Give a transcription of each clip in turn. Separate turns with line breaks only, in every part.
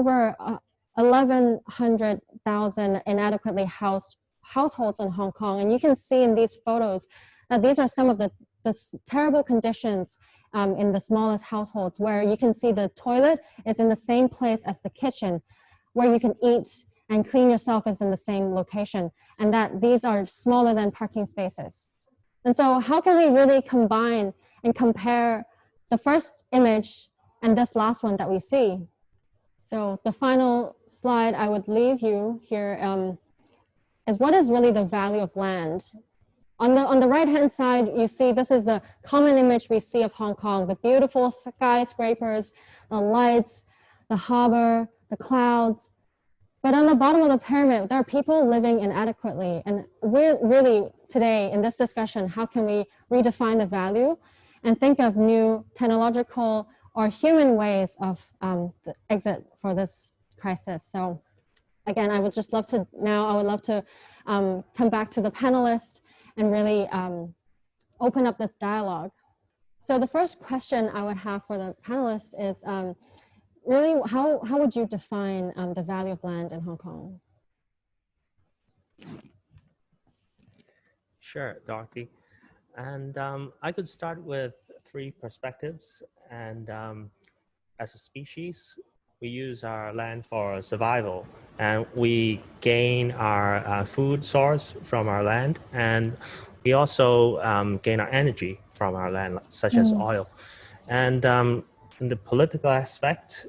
over 1,100,000 inadequately housed households in Hong Kong. And you can see in these photos that these are some of the terrible conditions in the smallest households, where you can see the toilet is in the same place as the kitchen, where you can eat and clean yourself is in the same location, and that these are smaller than parking spaces. And so how can we really combine and compare the first image and this last one that we see? So the final slide I would leave you here is what is really the value of land? On the right-hand side, you see this is the common image we see of Hong Kong, the beautiful skyscrapers, the lights, the harbor, the clouds. But on the bottom of the pyramid, there are people living inadequately. And we're really, today, in this discussion, how can we redefine the value and think of new technological or human ways of the exit for this crisis? So again, I would just love to, now I would love to come back to the panelists and really open up this dialogue. So the first question I would have for the panelists is, really, how would you define the value of land in Hong Kong?
Sure, Dorothy. And I could start with 3 perspectives. And as a species, we use our land for survival, and we gain our food source from our land, and we also gain our energy from our land, such as oil. And in the political aspect,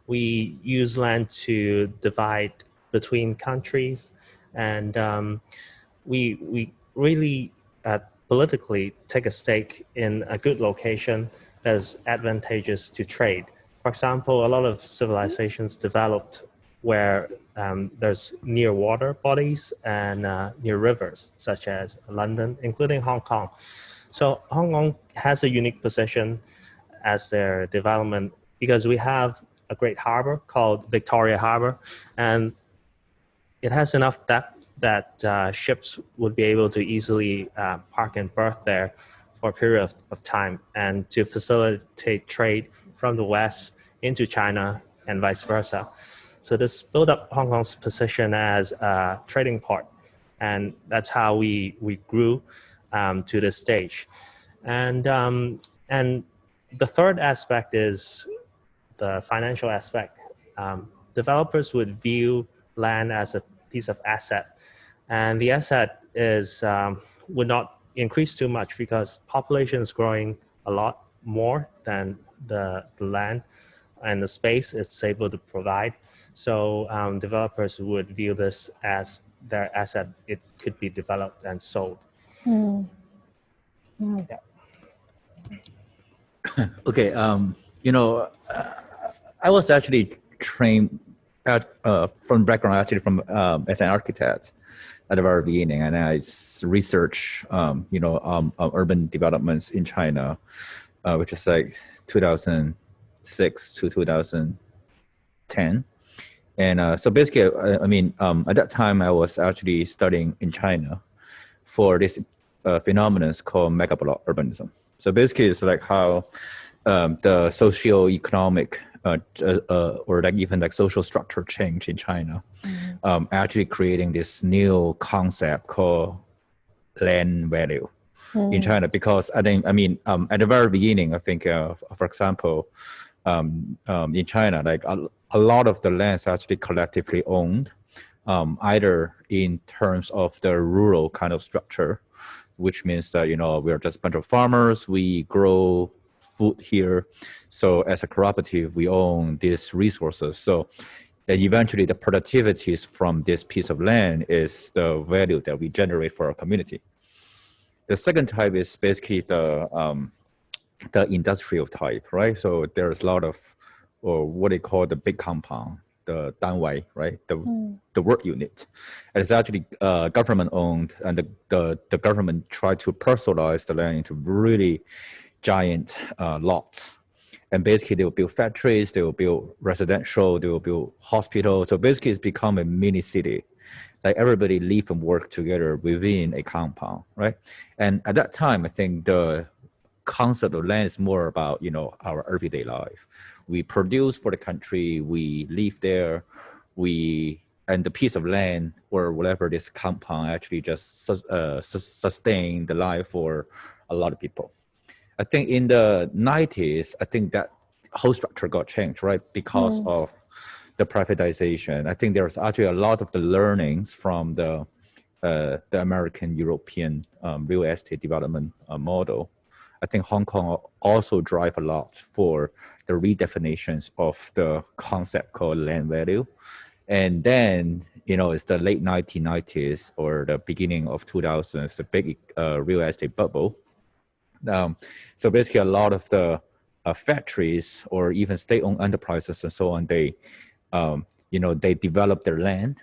we use land to divide between countries, and we really politically take a stake in a good location that is advantageous to trade. For example, a lot of civilizations developed where there's near water bodies and near rivers, such as London, including Hong Kong. So Hong Kong has a unique position as their development because we have a great harbor called Victoria Harbor, and it has enough depth that ships would be able to easily park and berth there for a period of time, and to facilitate trade from the West into China and vice versa. So this built up Hong Kong's position as a trading port, and that's how we grew to this stage. And the third aspect is the financial aspect. Developers would view land as a piece of asset, and the asset is would not increase too much because population is growing a lot more than the land and the space it's able to provide. So developers would view this as their asset. It could be developed and sold. Yeah.
Okay, you know, I was actually trained from background actually from as an architect at the very beginning, and I research urban developments in China, which is like 2006 to 2010. And so basically, I mean, at that time I was actually studying in China for this phenomenon called megablock urbanism. So basically, it's like how the socio-economic or like even like social structure change in China, actually creating this new concept called land value in China. Because I think, I mean, at the very beginning, I think, for example, in China, like a lot of the land is actually collectively owned, either in terms of the rural kind of structure, which means that, you know, we're just a bunch of farmers, we grow food here. So as a cooperative, we own these resources. So eventually the productivities from this piece of land is the value that we generate for our community. The second type is basically the industrial type, right? So there's a lot of, or what they call the big compound, the danwei, right? The work unit. And it's actually government owned, and the government tried to personalize the land into really giant lots. And basically they will build factories, they will build residential, they will build hospitals. So basically it's become a mini city. Like everybody live and work together within a compound, right? And at that time, I think the concept of land is more about, you know, our everyday life. we produce for the country, we live there, and the piece of land or whatever this compound actually just sustain the life for a lot of people. I think in the 90s, I think that whole structure got changed, right? Because of the privatization. I think there's actually a lot of the learnings from the American European real estate development model. I think Hong Kong also drive a lot for the redefinitions of the concept called land value. And then, you know, it's the late 1990s or the beginning of 2000s, the big real estate bubble. So basically a lot of the factories or even state-owned enterprises and so on, they, you know, they develop their land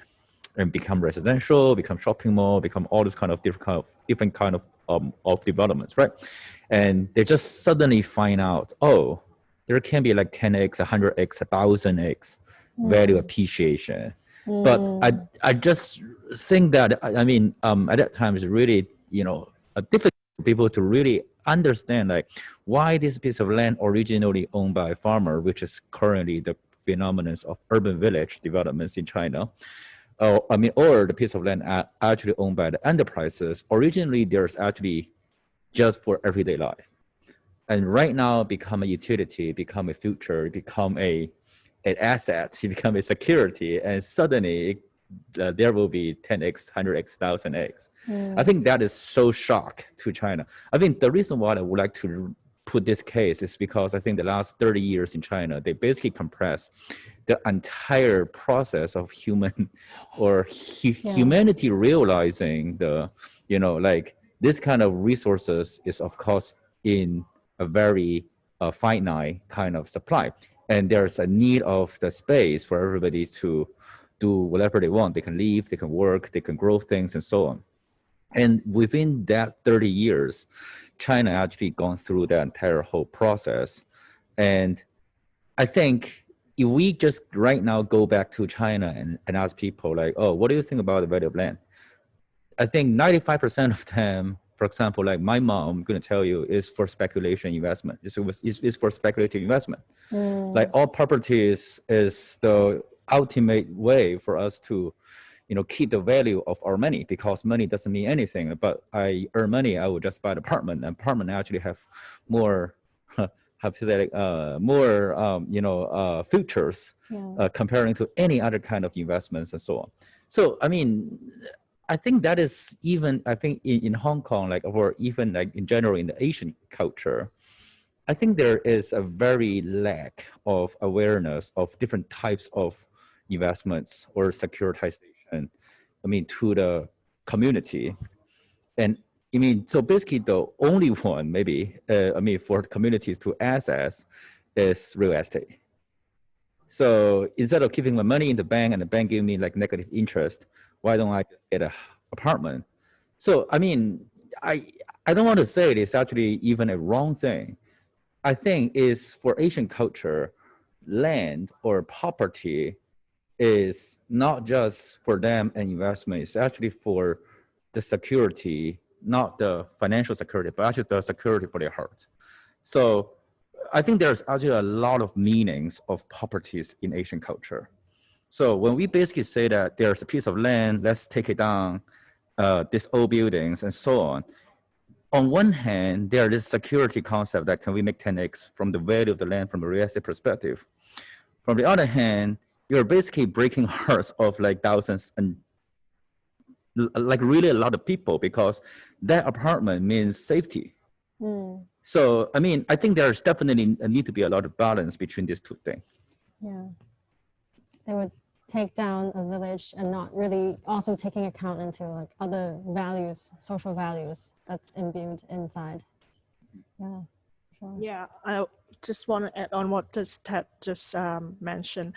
and become residential, become shopping mall, become all this kind of different kind of developments, right? And they just suddenly find out, oh, there can be like 10x, 100x, 1,000x value appreciation. But I just think that, I mean, at that time it's really, you know, difficult for people to really understand like why this piece of land originally owned by a farmer, which is currently the phenomenon of urban village developments in China, or the piece of land actually owned by the enterprises. Originally, there's actually just for everyday life. And right now become a utility, become a future, become an asset, become a security, and suddenly there will be 10x, 100x, 1000x. I think that is so shock to China. I think the reason why I would like to put this case is because I think the last 30 years in China, they basically compress the entire process of human or humanity realizing the, you know, like this kind of resources is of course in a very finite kind of supply. And there's a need of the space for everybody to do whatever they want. They can live, they can work, they can grow things and so on. And within that 30 years, China actually gone through that entire whole process. And I think if we just right now go back to China and ask people like, oh, what do you think about the value of land? I think 95% of them, for example, like my mom, I'm going to tell you, is for speculation investment. It's for speculative investment. Like all properties is the ultimate way for us to, you know, keep the value of our money, because money doesn't mean anything. But I earn money, I will just buy an apartment. And apartment actually have more, futures comparing to any other kind of investments and so on. So, I mean, I think that is even, I think in Hong Kong, like, or even like in general in the Asian culture, I think there is a very lack of awareness of different types of investments or securitization, I mean, to the community. And I mean, so basically the only one maybe, I mean, for communities to access is real estate. So instead of keeping my money in the bank and the bank giving me like negative interest, why don't I just get an apartment? So, I mean, I don't want to say it's actually even a wrong thing. I think is for Asian culture, land or property is not just for them an investment, it's actually for the security, not the financial security, but actually the security for their heart. So I think there's actually a lot of meanings of properties in Asian culture. So when we basically say that there's a piece of land, let's take it down, these old buildings and so on one hand, there is security concept that can we make 10x from the value of the land from a real estate perspective. From the other hand, you're basically breaking hearts of like thousands and like really a lot of people, because that apartment means safety. So, I mean, I think there's definitely a need to be a lot of balance between these two things.
Yeah. They would take down a village and not really also taking account into like other values, social values that's imbued inside. Yeah, sure.
Yeah, I just want to add on what Tat just mentioned.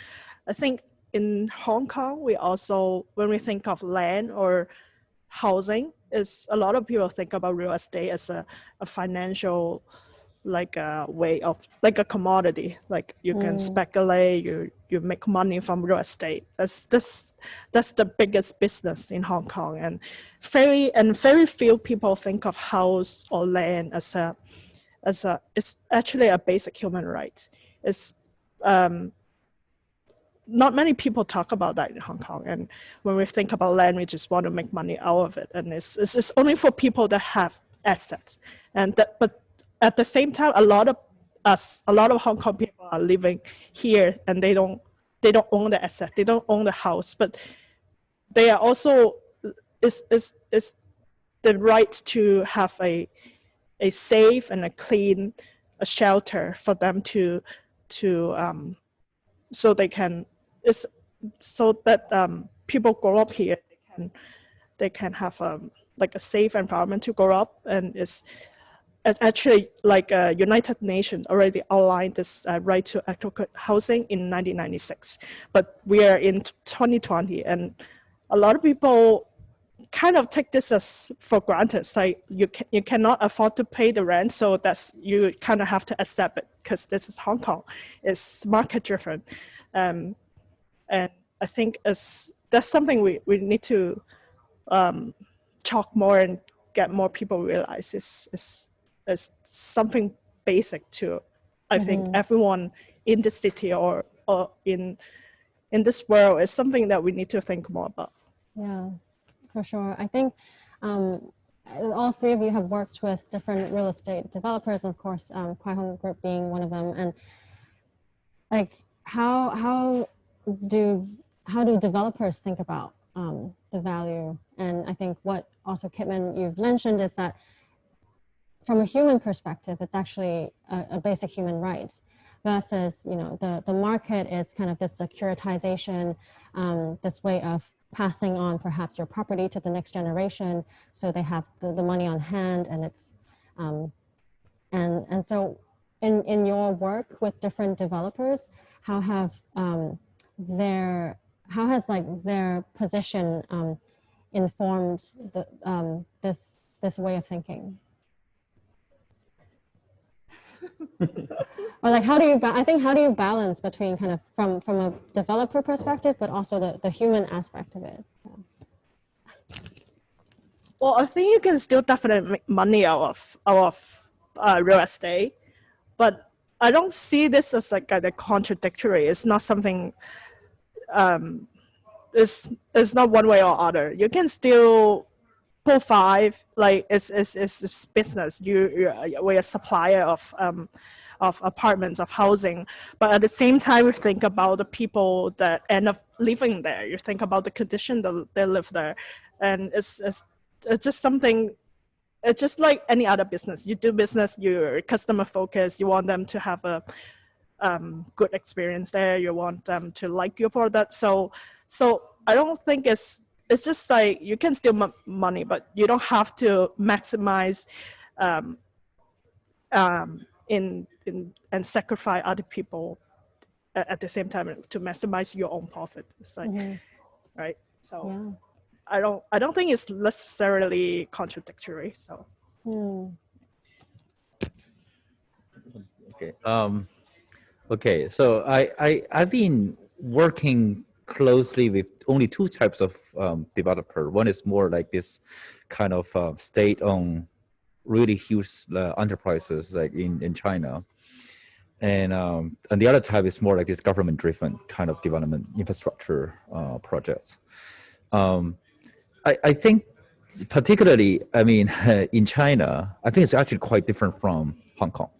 I think in Hong Kong, we also, when we think of land or housing, is a lot of people think about real estate as a financial, like a way of, like a commodity, like you can speculate, you make money from real estate. That's the biggest business in Hong Kong, and very few people think of house or land as it's actually a basic human right. It's not many people talk about that in Hong Kong. And when we think about land, we just want to make money out of it. And it's only for people that have assets. But at the same time, a lot of Hong Kong people are living here, and they don't own the asset, they don't own the house, but they are also is the right to have a safe and a clean shelter for them to so they can so that people grow up here, they can have like a safe environment to grow up. And it's actually like United Nations already outlined this right to adequate housing in 1996, but we are in 2020, and a lot of people kind of take this as for granted. It's like you cannot afford to pay the rent, so that's, you kind of have to accept it because this is Hong Kong. It's market driven, and I think that's something we need to talk more and get more people realize is something basic to, I think, everyone in the city or in this world. Is something that we need to think more about.
Yeah, for sure. I think all three of you have worked with different real estate developers, and of course, Kwai Home Group being one of them. And like, how do developers think about the value? And I think what also, Kitman, you've mentioned is that from a human perspective, it's actually a basic human right, versus, you know, the market is kind of this securitization, this way of passing on perhaps your property to the next generation, so they have the money on hand. And it's and so in your work with different developers, how has their position informed this way of thinking? Or like, how do you balance between kind of from a developer perspective, but also the human aspect of it? Yeah.
Well, I think you can still definitely make money out of real estate, but I don't see this as like a contradictory. It's not something. It's not one way or other. You can still provide, like, it's business. We're a supplier of apartments, of housing, but at the same time, we think about the people that end up living there. You think about the condition that they live there, and it's just something. It's just like any other business. You do business, you're customer focused. You want them to have a good experience there. You want them to like your product. So I don't think it's just like you can steal money, but you don't have to maximize and sacrifice other people at the same time to maximize your own profit. It's like, right? So yeah. I don't think it's necessarily contradictory. So.
Okay. Okay. So I've been working closely with only two types of developer. One is more like this kind of state-owned, really huge enterprises like in China, and the other type is more like this government-driven kind of development infrastructure projects. I think particularly, I mean, in China, I think it's actually quite different from Hong Kong.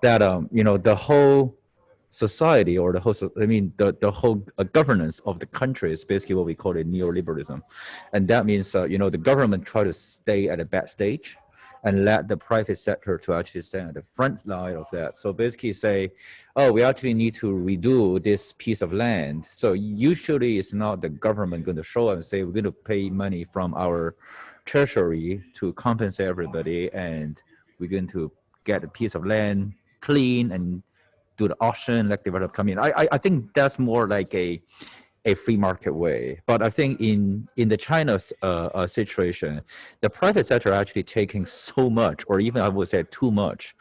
That you know, the whole society or the whole governance of the country is basically what we call it neoliberalism, and that means you know, the government try to stay at a back stage and let the private sector to actually stand at the front line of that. So basically say, oh, we actually need to redo this piece of land. So usually it's not the government going to show up and say, we're going to pay money from our treasury to compensate everybody, and we're going to get a piece of land clean and do the auction, like developer come in. I think that's more like a free market way. But I think in the China situation, the private sector are actually taking so much, or even I would say too much,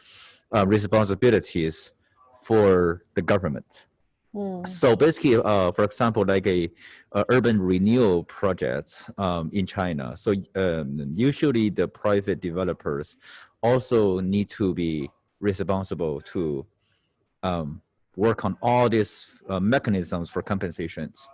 responsibilities for the government. So basically, for example, like a urban renewal project in China. So usually the private developers also need to be responsible to work on all these mechanisms for compensations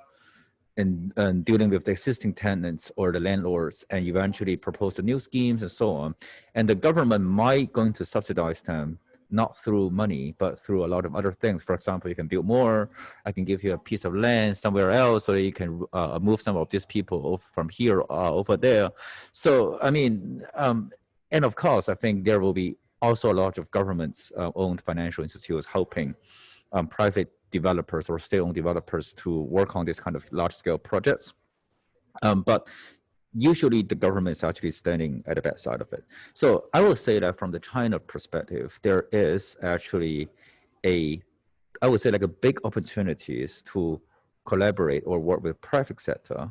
and dealing with the existing tenants or the landlords, and eventually propose the new schemes and so on. And the government might going to subsidize them, not through money, but through a lot of other things. For example, you can build more. I can give you a piece of land somewhere else, so you can move some of these people over from here over there. So, I mean, and of course, I think there will be also a lot of governments owned financial institutes helping private developers or state-owned developers to work on this kind of large-scale projects. But usually the government is actually standing at the bad side of it. So I will say that from the China perspective, there is actually I would say like a big opportunities to collaborate or work with private sector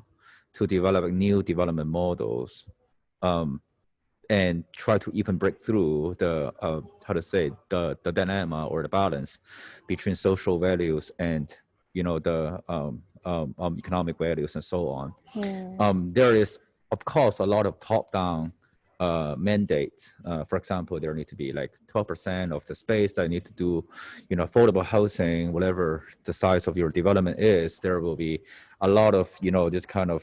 to develop new development models, and try to even break through the how to say the dilemma or the balance between social values and the economic values and so on. There is of course a lot of top-down mandates. For example, there need to be like 12% of the space that need to do affordable housing, whatever the size of your development is. There will be a lot of this kind of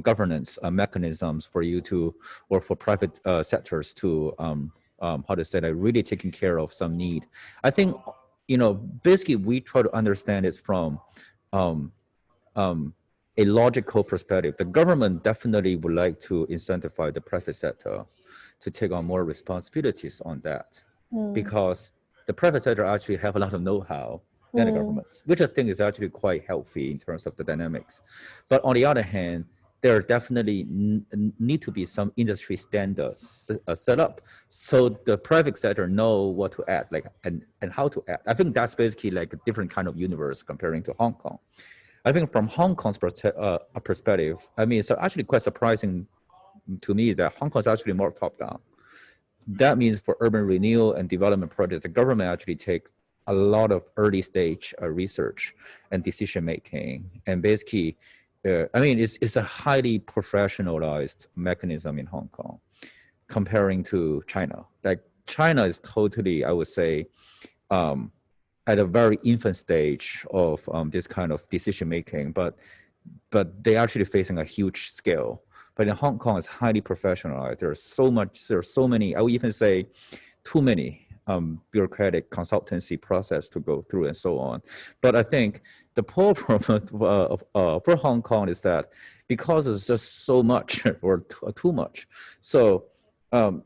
governance mechanisms for you to, or for private sectors to how to say that, really taking care of some need. I think basically we try to understand it from a logical perspective. The government definitely would like to incentivize the private sector to take on more responsibilities on that, because the private sector actually have a lot of know-how than the government, which I think is actually quite healthy in terms of the dynamics. But on the other hand, there definitely need to be some industry standards set up so the private sector know what to add, like and how to add. I think that's basically like a different kind of universe comparing to Hong Kong. I think from Hong Kong's perspective, I mean, it's actually quite surprising to me that Hong Kong is actually more top-down. That means for urban renewal and development projects, the government actually take a lot of early stage research and decision making, and basically, I mean, it's a highly professionalized mechanism in Hong Kong, comparing to China. Like China is totally, I would say, at a very infant stage of this kind of decision making, but they're actually facing a huge scale. But in Hong Kong, it's highly professionalized. There's so many, I would even say too many bureaucratic consultancy process to go through and so on. But I think the problem for Hong Kong is that because it's just so much or too much, so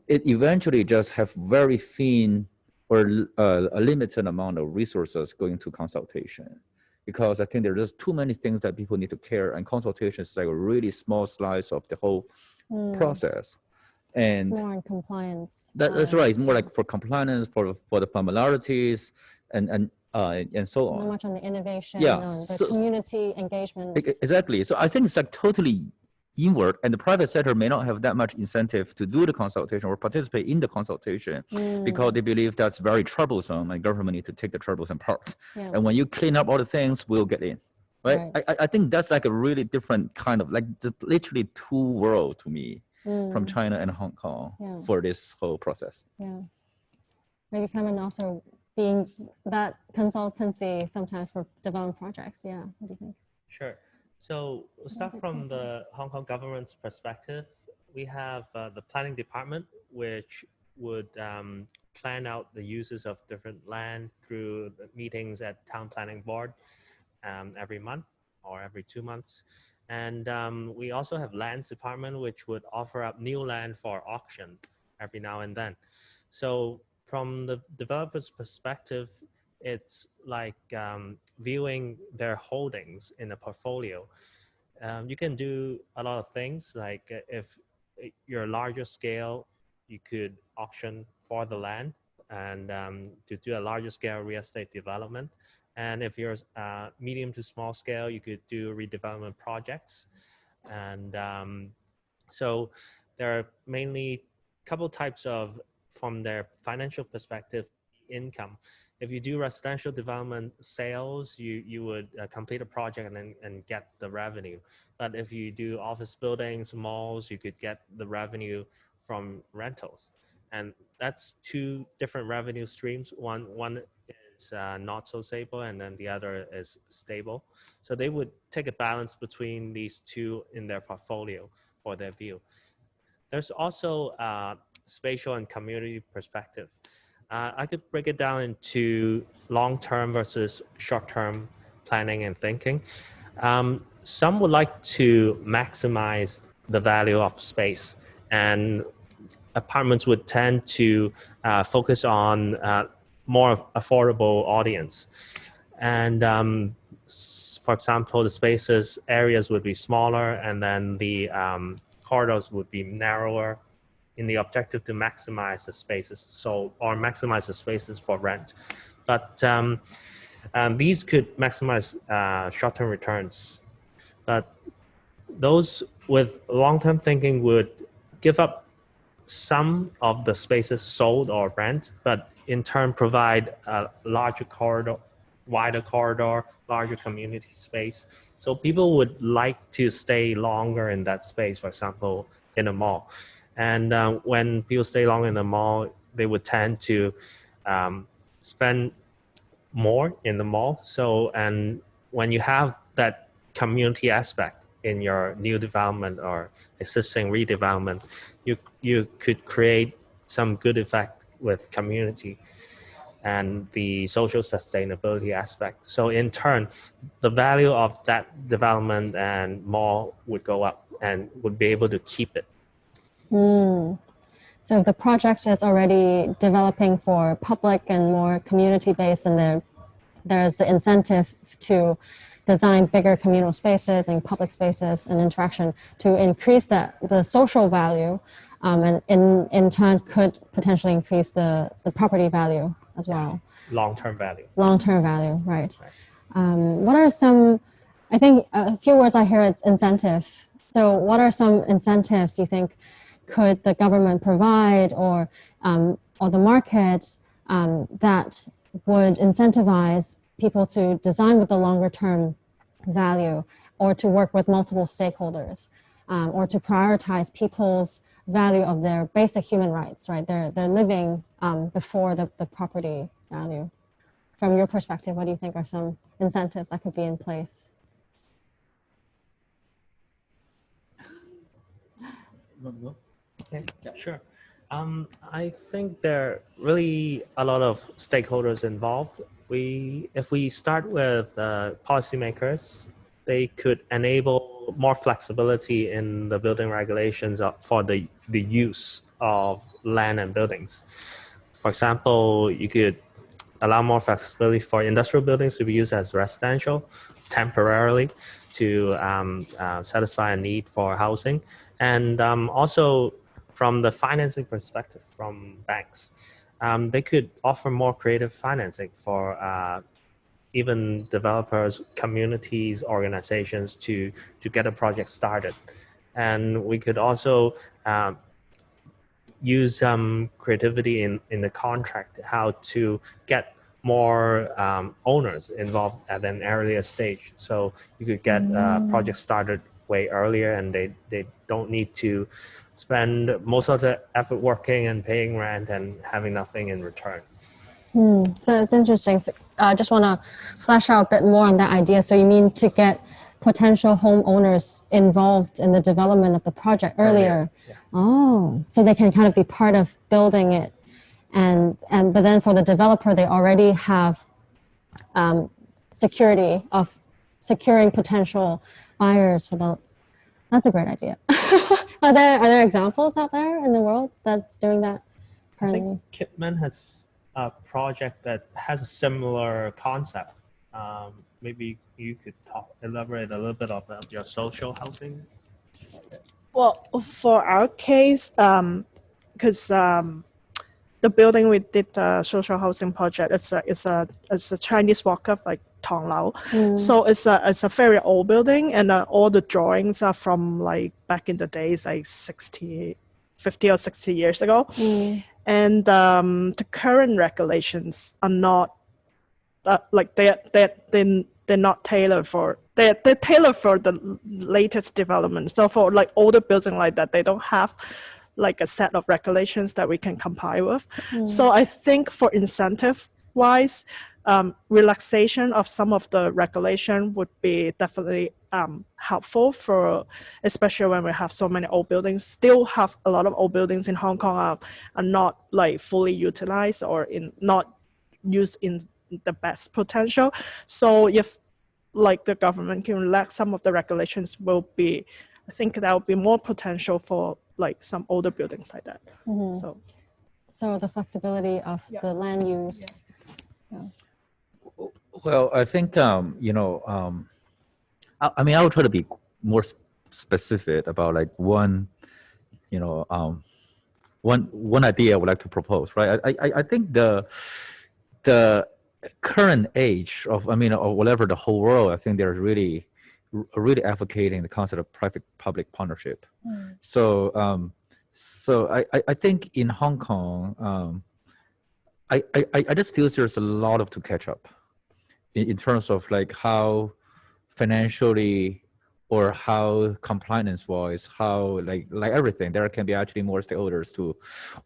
it eventually just have very thin or a limited amount of resources going to consultation, because I think there's just too many things that people need to care, and consultation is like a really small slice of the whole process. And
it's more in compliance.
That's right. It's more like for compliance, for the formalities, and so on.
Not much on the innovation,
Yeah,
on the community engagement.
Exactly. So I think it's like totally inward, and the private sector may not have that much incentive to do the consultation or participate in the consultation because they believe that's very troublesome, and government need to take the troublesome part.
Yeah.
And when you clean up all the things, we'll get in. Right? I think that's like a really different kind of, like literally two worlds to me from China and Hong Kong for this whole process.
Yeah. Maybe Clement also being that consultancy sometimes for development projects. Yeah. What do you think?
Sure. So we'll start from the Hong Kong government's perspective. We have the planning department, which would plan out the uses of different land through the meetings at town planning board every month or every 2 months. And we also have lands department, which would offer up new land for auction every now and then. So from the developer's perspective, it's like viewing their holdings in a portfolio. You can do a lot of things, like if you're larger scale, you could auction for the land and to do a larger scale real estate development. And if you're medium to small scale, you could do redevelopment projects. And so there are mainly a couple types of, from their financial perspective, income. If you do residential development sales, you would complete a project and get the revenue. But if you do office buildings, malls, you could get the revenue from rentals. And that's two different revenue streams. One is is not so stable, and then the other is stable. So they would take a balance between these two in their portfolio for their view. There's also spatial and community perspective. I could break it down into long-term versus short-term planning and thinking. Some would like to maximize the value of space, and apartments would tend to focus on more affordable audience. And for example, the spaces areas would be smaller, and then the corridors would be narrower in the objective to maximize the spaces, or maximize the spaces for rent. But these could maximize short-term returns. But those with long-term thinking would give up some of the spaces sold or rent, but in turn provide a larger corridor, wider corridor, larger community space. So people would like to stay longer in that space, for example, in a mall. And when people stay long in the mall, they would tend to spend more in the mall. So, and when you have that community aspect in your new development or existing redevelopment, you could create some good effect with community and the social sustainability aspect. So in turn, the value of that development and mall would go up and would be able to keep it.
So if the project is already developing for public and more community-based, and there's the incentive to design bigger communal spaces and public spaces and interaction to increase the social value, and in turn could potentially increase the property value as well.
Long-term value.
Long-term value, right. What are some, I think a few words I hear, it's incentive. So what are some incentives you think could the government provide, or the market, that would incentivize people to design with the longer term value, or to work with multiple stakeholders, or to prioritize people's value of their basic human rights, right? They're living before the property value. From your perspective, what do you think are some incentives that could be in place?
Okay, yeah, sure. I think there are really a lot of stakeholders involved. If we start with policymakers, they could enable more flexibility in the building regulations for the use of land and buildings. For example, you could allow more flexibility for industrial buildings to be used as residential temporarily to satisfy a need for housing. And also from the financing perspective from banks, they could offer more creative financing for even developers, communities, organizations to get a project started. And we could also use some creativity in the contract, how to get more owners involved at an earlier stage. So you could get projects started way earlier, and they don't need to spend most of the effort working and paying rent and having nothing in return.
So it's interesting. So I just want to flesh out a bit more on that idea. So you mean to get potential homeowners involved in the development of the project earlier?
Yeah.
Oh, so they can kind of be part of building it. But then for the developer, they already have security of securing potential buyers for the. That's a great idea. Are there examples out there in the world that's doing that currently?
I think Kitman has a project that has a similar concept. Maybe you could elaborate a little bit about your social housing.
Well, for our case, because the building we did the social housing project, it's a Chinese walk-up, like Tong Lao. So it's a very old building, and all the drawings are from like back in the days, like 50 or 60 years ago. And the current regulations are not like they're not tailored for they're tailored for the latest development. So for like older building like that, they don't have like a set of regulations that we can comply with. So I think for incentive wise, relaxation of some of the regulation would be definitely helpful for, especially when we have so many old buildings. Still have a lot of old buildings in Hong Kong are not like fully utilized or not used in the best potential. So if like the government can relax some of the regulations, I think that will be more potential for like some older buildings like that.
So the flexibility of the land use.
Well, I think you know, I mean, I would try to be more specific about like one, you know, one idea I would like to propose, right? I think the current age of, I mean, or whatever the whole world, I think they're really advocating the concept of private-public partnership. So I think in Hong Kong, I just feel there's a lot to catch up in terms of like how financially or how compliance wise, how like everything, there can be actually more stakeholders to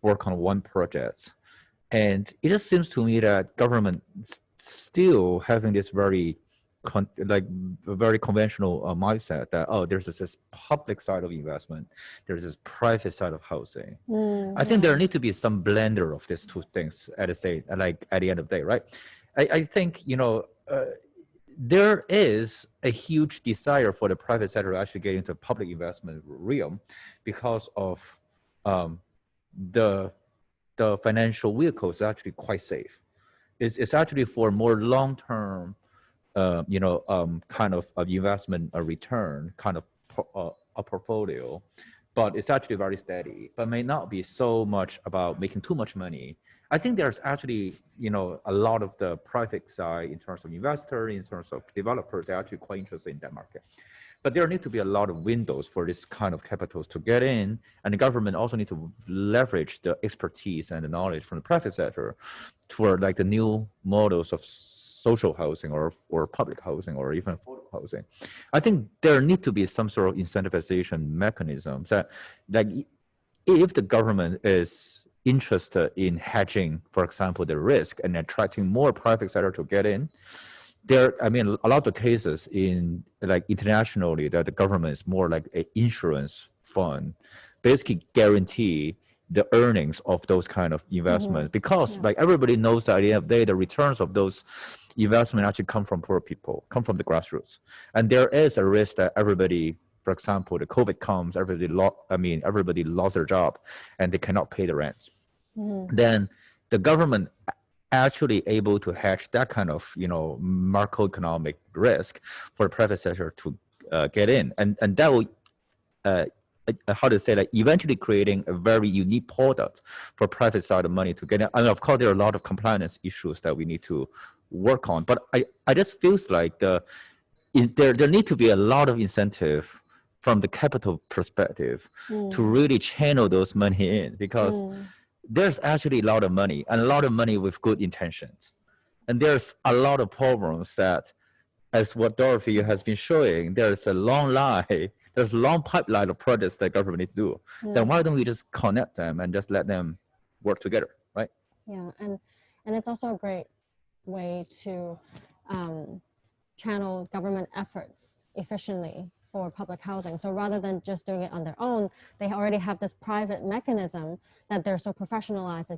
work on one project. And it just seems to me that government still having this very conventional mindset that, oh, there's this public side of investment, there's this private side of housing. I think there need to be some blender of these two things at the end of the day, right? I think, you know, there is a huge desire for the private sector to actually get into public investment realm because of the financial vehicles are actually quite safe. It's actually for more long-term, you know, kind of investment return, kind of a portfolio, but it's actually very steady, but may not be so much about making too much money. I think there's actually, you know, a lot of the private side in terms of investor, in terms of developers, they're actually quite interested in that market. But there need to be a lot of windows for this kind of capitals to get in, and the government also need to leverage the expertise and the knowledge from the private sector for like the new models of social housing or public housing or even affordable housing. I think there need to be some sort of incentivization mechanisms that, like, if the government is interested in hedging, for example, the risk and attracting more private sector to get in, there, I mean, a lot of cases in like internationally that the government is more like an insurance fund, basically guarantee the earnings of those kind of investments, because like everybody knows that at the end of the day, the returns of those investments actually come from poor people, come from the grassroots. And there is a risk that everybody, for example, the COVID comes, everybody lost their job and they cannot pay the rent. Then the government actually able to hedge that kind of, you know, macroeconomic risk for the private sector to get in. And that will, how to say, like, eventually creating a very unique product for private side of money to get in. I mean, of course, there are a lot of compliance issues that we need to work on, but I just feels like there need to be a lot of incentive from the capital perspective to really channel those money in, because there's actually a lot of money and a lot of money with good intentions. And there's a lot of problems that, as what Dorothy has been showing, there's a long line, there's a long pipeline of projects that government needs to do. Then why don't we just connect them and just let them work together, right?
Yeah, and it's also a great way to channel government efforts efficiently for public housing. So rather than just doing it on their own, they already have this private mechanism that they're so professionalized,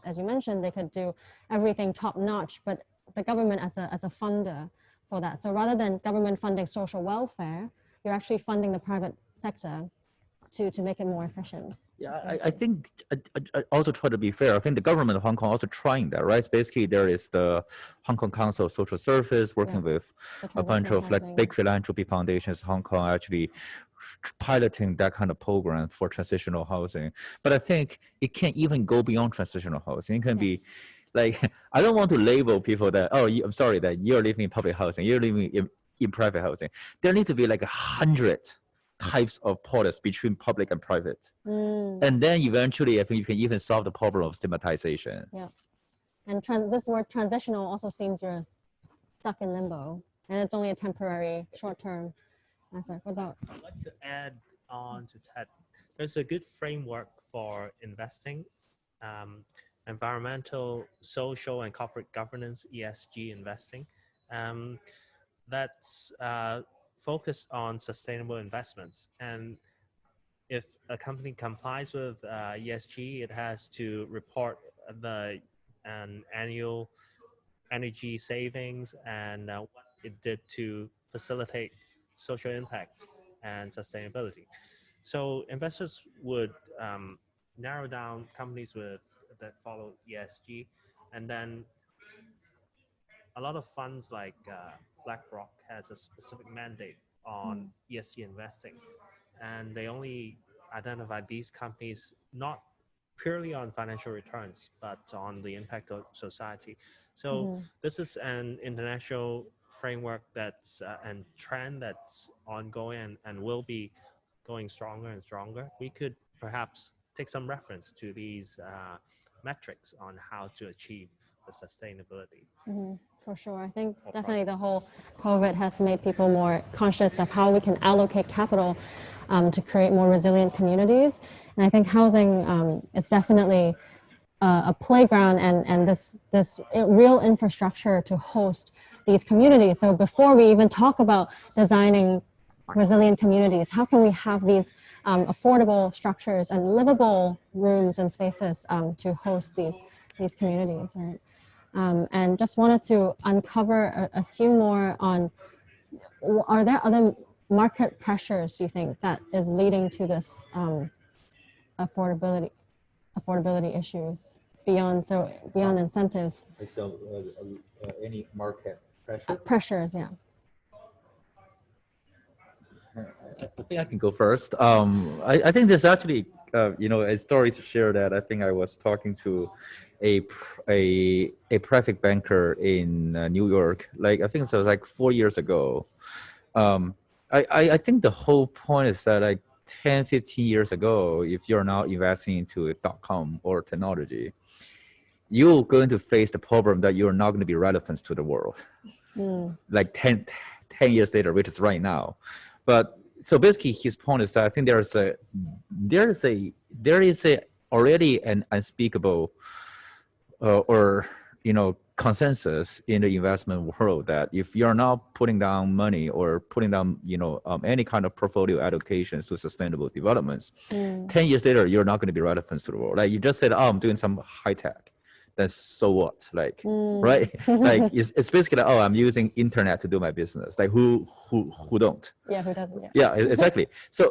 as you mentioned, they could do everything top notch, but the government as a funder for that. So rather than government funding social welfare, you're actually funding the private sector to make it more efficient.
Yeah, I think I also try to be fair. I think the government of Hong Kong also trying that, right? Basically, there is the Hong Kong Council of Social Service working with a bunch of like big philanthropy foundations, Hong Kong actually piloting that kind of program for transitional housing. But I think it can't even go beyond transitional housing. It can be like, I don't want to label people that, oh, I'm sorry that you're living in public housing, you're living in private housing. There need to be like 100 types of policies between public and private. And then eventually, I think you can even solve the problem of stigmatization.
Yeah. And this word transitional also seems you're stuck in limbo, and it's only a temporary, short-term aspect. What about?
I'd like to add on to Tat. There's a good framework for investing. environmental, social, and corporate governance (ESG) investing. That's focused on sustainable investments. And if a company complies with ESG, it has to report an annual energy savings and what it did to facilitate social impact and sustainability. So investors would narrow down companies that follow ESG, and then a lot of funds like BlackRock has a specific mandate on ESG investing, and they only identify these companies not purely on financial returns, but on the impact of society. So this is an international framework that's and trend that's ongoing and will be going stronger and stronger. We could perhaps take some reference to these metrics on how to achieve the sustainability.
For sure. I think definitely the whole COVID has made people more conscious of how we can allocate capital to create more resilient communities. And I think housing is definitely a playground and this real infrastructure to host these communities. So before we even talk about designing resilient communities, how can we have these affordable structures and livable rooms and spaces to host these communities, right? And just wanted to uncover a few more on, are there other market pressures you think that is leading to this affordability issues beyond incentives?
So, any market pressure?
Pressures, yeah.
I think I can go first. I think there's actually, a story to share that I think I was talking to a private banker in New York. Like I think it was like 4 years ago. I think the whole point is that like 10, 15 years ago, if you're now investing into .com or technology, you're going to face the problem that you're not going to be relevant to the world. Like 10 years later, which is right now. But so basically his point is that I think there is already an unspeakable consensus in the investment world that if you're not putting down money or putting down any kind of portfolio allocations to sustainable developments, 10 years later you're not going to be relevant to the world. Like you just said, I'm doing some high tech. Then so what? Like, right? Like it's basically like, I'm using internet to do my business. Like who don't?
Yeah, who doesn't?
Yeah, exactly. So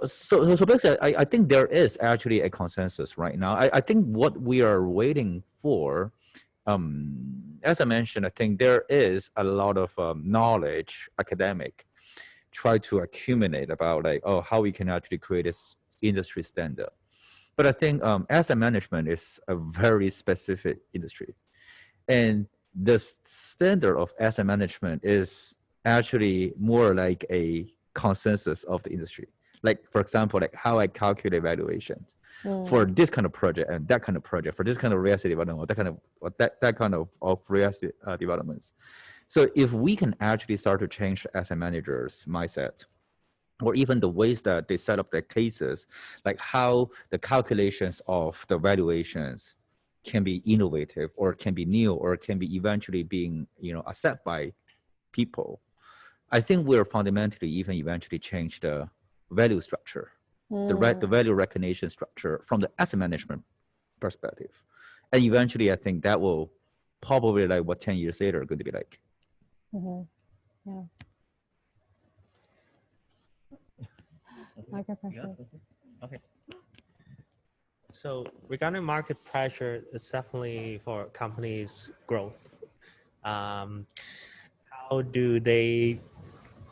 basically, I think there is actually a consensus right now. I think what we are waiting for, as I mentioned, I think there is a lot of knowledge, academic, try to accumulate about like, how we can actually create this industry standard. But I think asset management is a very specific industry. And the standard of asset management is actually more like a consensus of the industry. Like, for example, like how I calculate valuation for this kind of project and that kind of project, for this kind of real estate development, or that kind of real estate developments. So if we can actually start to change asset managers' mindset, or even the ways that they set up their cases, like how the calculations of the valuations can be innovative or can be new or can be eventually being, accepted by people. I think we're fundamentally even eventually change the value structure, the value recognition structure from the asset management perspective. And eventually I think that will probably like what 10 years later going to be like.
Yeah. Market pressure.
Okay. So regarding market pressure, it's definitely for companies' growth. How do they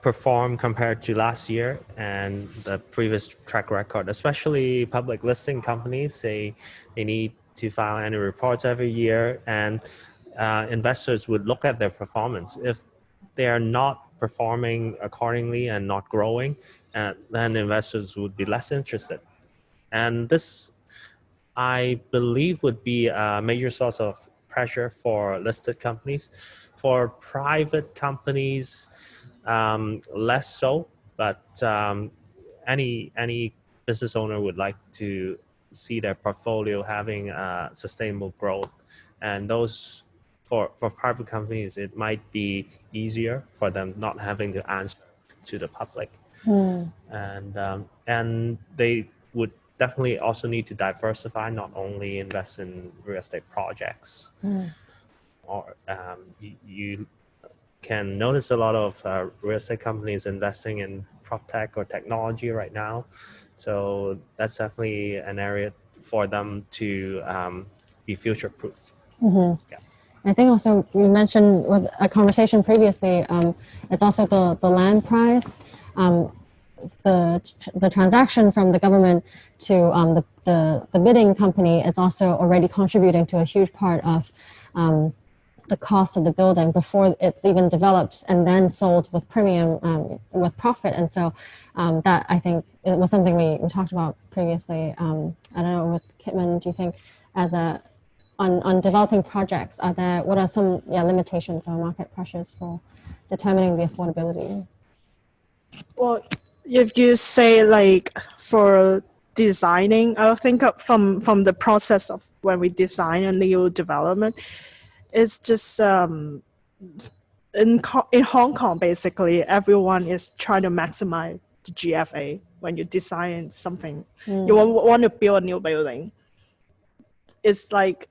perform compared to last year and the previous track record? Especially public listing companies, they need to file annual reports every year, and investors would look at their performance. If they are not performing accordingly and not growing, then investors would be less interested. And this, I believe, would be a major source of pressure for listed companies. For private companies, less so, but any business owner would like to see their portfolio having sustainable growth. And those, for private companies, it might be easier for them not having to answer to the public. And they would definitely also need to diversify, not only invest in real estate projects. Or you can notice a lot of real estate companies investing in prop tech or technology right now. So that's definitely an area for them to be future proof. Yeah.
I think also you mentioned with a conversation previously, it's also the land price, the transaction from the government to the bidding company. It's also already contributing to a huge part of the cost of the building before it's even developed and then sold with premium with profit. And so that, I think, it was something we talked about previously. I don't know, with Kitman, do you think as a on developing projects, what are some limitations or market pressures for determining the affordability?
Well, if you say like for designing, I think from the process of when we design a new development, it's just in Hong Kong, basically, everyone is trying to maximize the GFA when you design something. You want to build a new building. It's like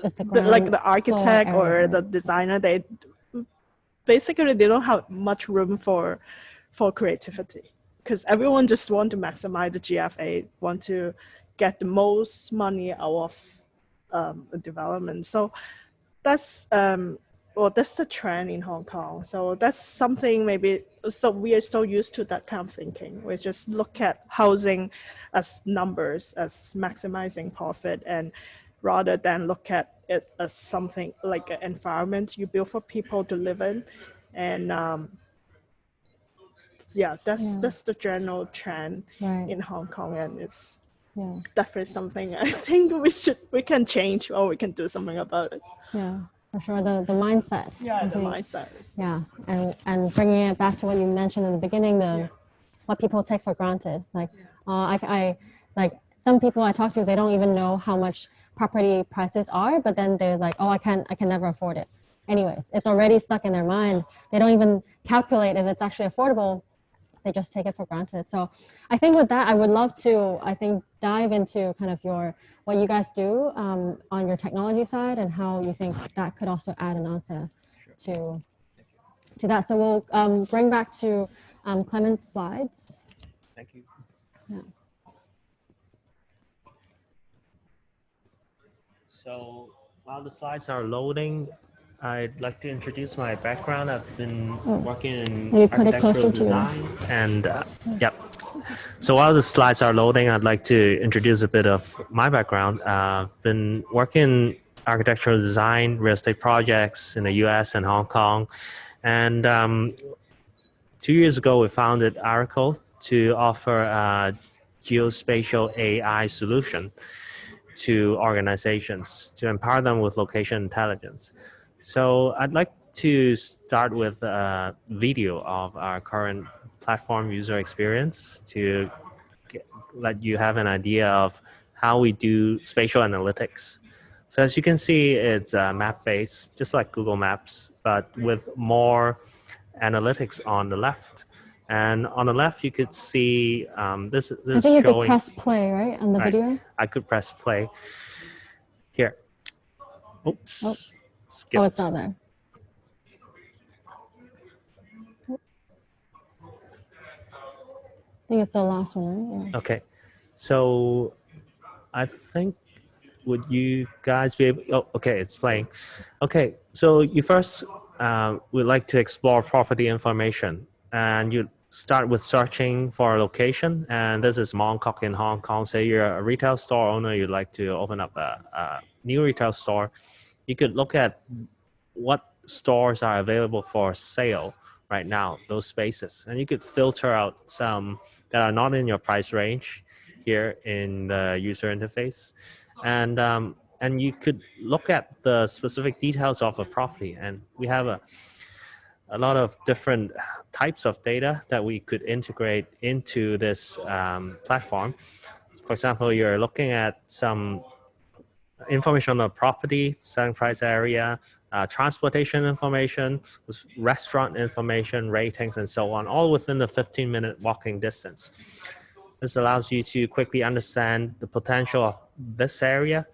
the architect or the designer, they don't have much room for creativity, because everyone just want to maximize the GFA, want to get the most money out of a development. So that's that's the trend in Hong Kong. So that's something maybe, so we are so used to that kind of thinking. We just look at housing as numbers, as maximizing profit, and rather than look at it as something like an environment you build for people to live in. And that's the general trend in Hong Kong, and it's definitely something I think we can change, or we can do something about it.
Yeah, for sure. The mindset.
Yeah, the mindset.
Yeah, and bringing it back to what you mentioned in the beginning, what people take for granted. Like, I like some people I talk to, they don't even know how much property prices are, but then they're like, I can never afford it. Anyways, it's already stuck in their mind. They don't even calculate if it's actually affordable. They just take it for granted. So I think with that, I would love to, dive into kind of what you guys do on your technology side, and how you think that could also add an answer to that. So we'll bring back to Clement's slides.
Thank you.
Yeah.
So while the slides are loading, I'd like to introduce my background. I've been working in architectural design, and So while the slides are loading, I'd like to introduce a bit of my background. I've been working in architectural design, real estate projects in the US and Hong Kong. And 2 years ago, we founded Arical to offer a geospatial AI solution to organizations to empower them with location intelligence. So I'd like to start with a video of our current platform user experience to let you have an idea of how we do spatial analytics. So as you can see, it's map-based, just like Google Maps, but with more analytics on the left. And on the left, you could see this
I think you
showing,
could press play, right, on the video?
I could press play. Here. Oops.
Oh,
Skipped.
it's not there. I think it's the last one, right? Yeah.
Okay. So I think, would you guys be able, okay, it's playing. Okay, so you first would like to explore property information, and you start with searching for a location. And this is Mong Kok in Hong Kong. Say you're a retail store owner, you'd like to open up a new retail store. You could look at what stores are available for sale right now, those spaces. And you could filter out some that are not in your price range here in the user interface. And you could look at the specific details of a property. And we have a lot of different types of data that we could integrate into this platform. for example, you're looking at some information on the property, selling price area, transportation information, restaurant information, ratings, and so on, all within the 15-minute walking distance. This allows you to quickly understand the potential of this area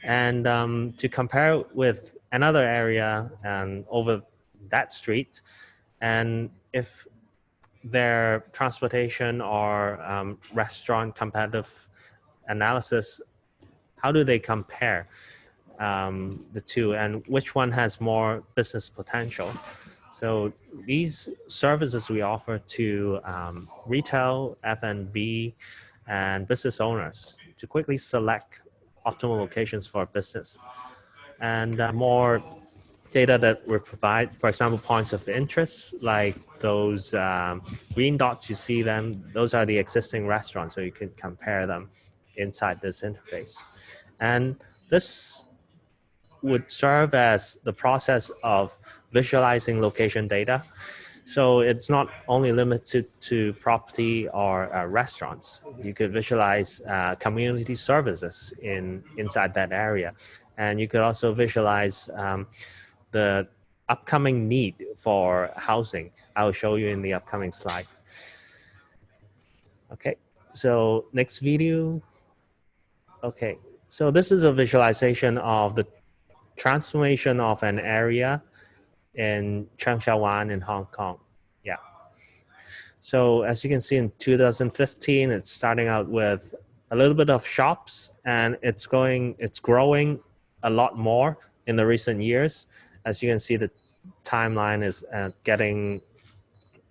and to compare it with another area over that street. And if their transportation or restaurant competitive analysis, how do they compare the two, and which one has more business potential? So these services we offer to retail, F&B, and business owners to quickly select optimal locations for business. And more data that we provide, for example, points of interest, like those green dots, you see them, those are the existing restaurants, so you can compare them inside this interface. And this would serve as the process of visualizing location data. So it's not only limited to property or restaurants. You could visualize community services inside that area. And you could also visualize the upcoming need for housing. I will show you in the upcoming slides. Okay, so next video. Okay, so this is a visualization of the transformation of an area in Cheung Sha Wan in Hong Kong. Yeah. So as you can see in 2015, it's starting out with a little bit of shops, and it's growing a lot more in the recent years. As you can see, the timeline is getting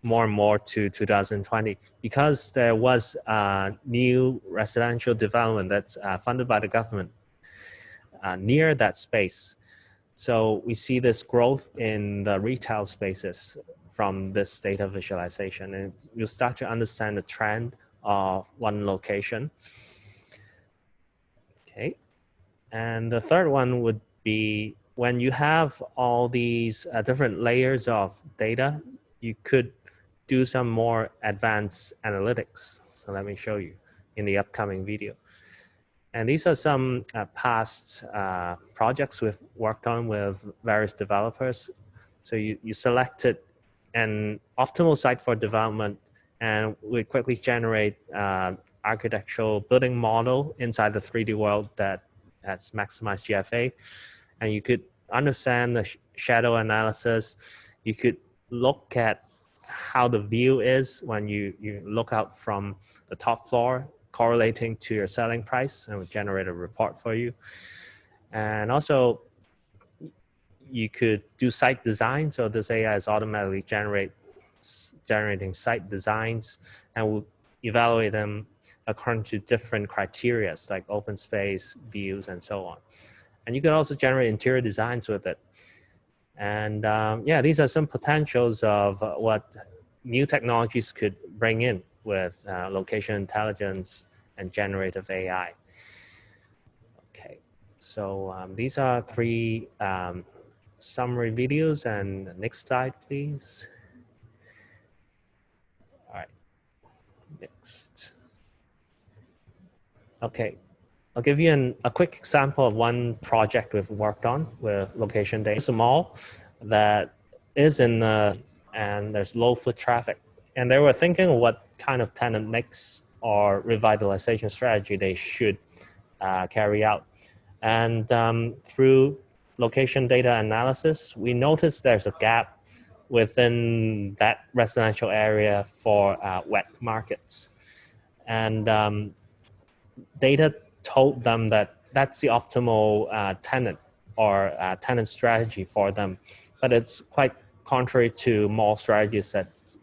more and more to 2020 because there was a new residential development that's funded by the government near that space. So we see this growth in the retail spaces from this data visualization, and you'll start to understand the trend of one location. Okay, and the third one would be when you have all these different layers of data, you could do some more advanced analytics. So let me show you in the upcoming video. And these are some past projects we've worked on with various developers. So you selected an optimal site for development, and we quickly generate architectural building model inside the 3D world that has maximized GFA. And you could understand the shadow analysis. You could look at how the view is when you look out from the top floor, correlating to your selling price, and would generate a report for you. And also, you could do site design. So this AI is automatically generating site designs, and will evaluate them according to different criteria like open space, views, and so on. And you can also generate interior designs with it. And yeah, these are some potentials of what new technologies could bring in with location intelligence and generative AI. Okay, so these are three summary videos, and next slide, please. All right, next. Okay, I'll give you a quick example of one project we've worked on with location data. It's a mall that is in and there's low foot traffic. And they were thinking of what kind of tenant mix or revitalization strategy they should carry out. And through location data analysis, we noticed there's a gap within that residential area for wet markets. And data told them that that's the optimal tenant or tenant strategy for them. But it's quite contrary to mall strategies that's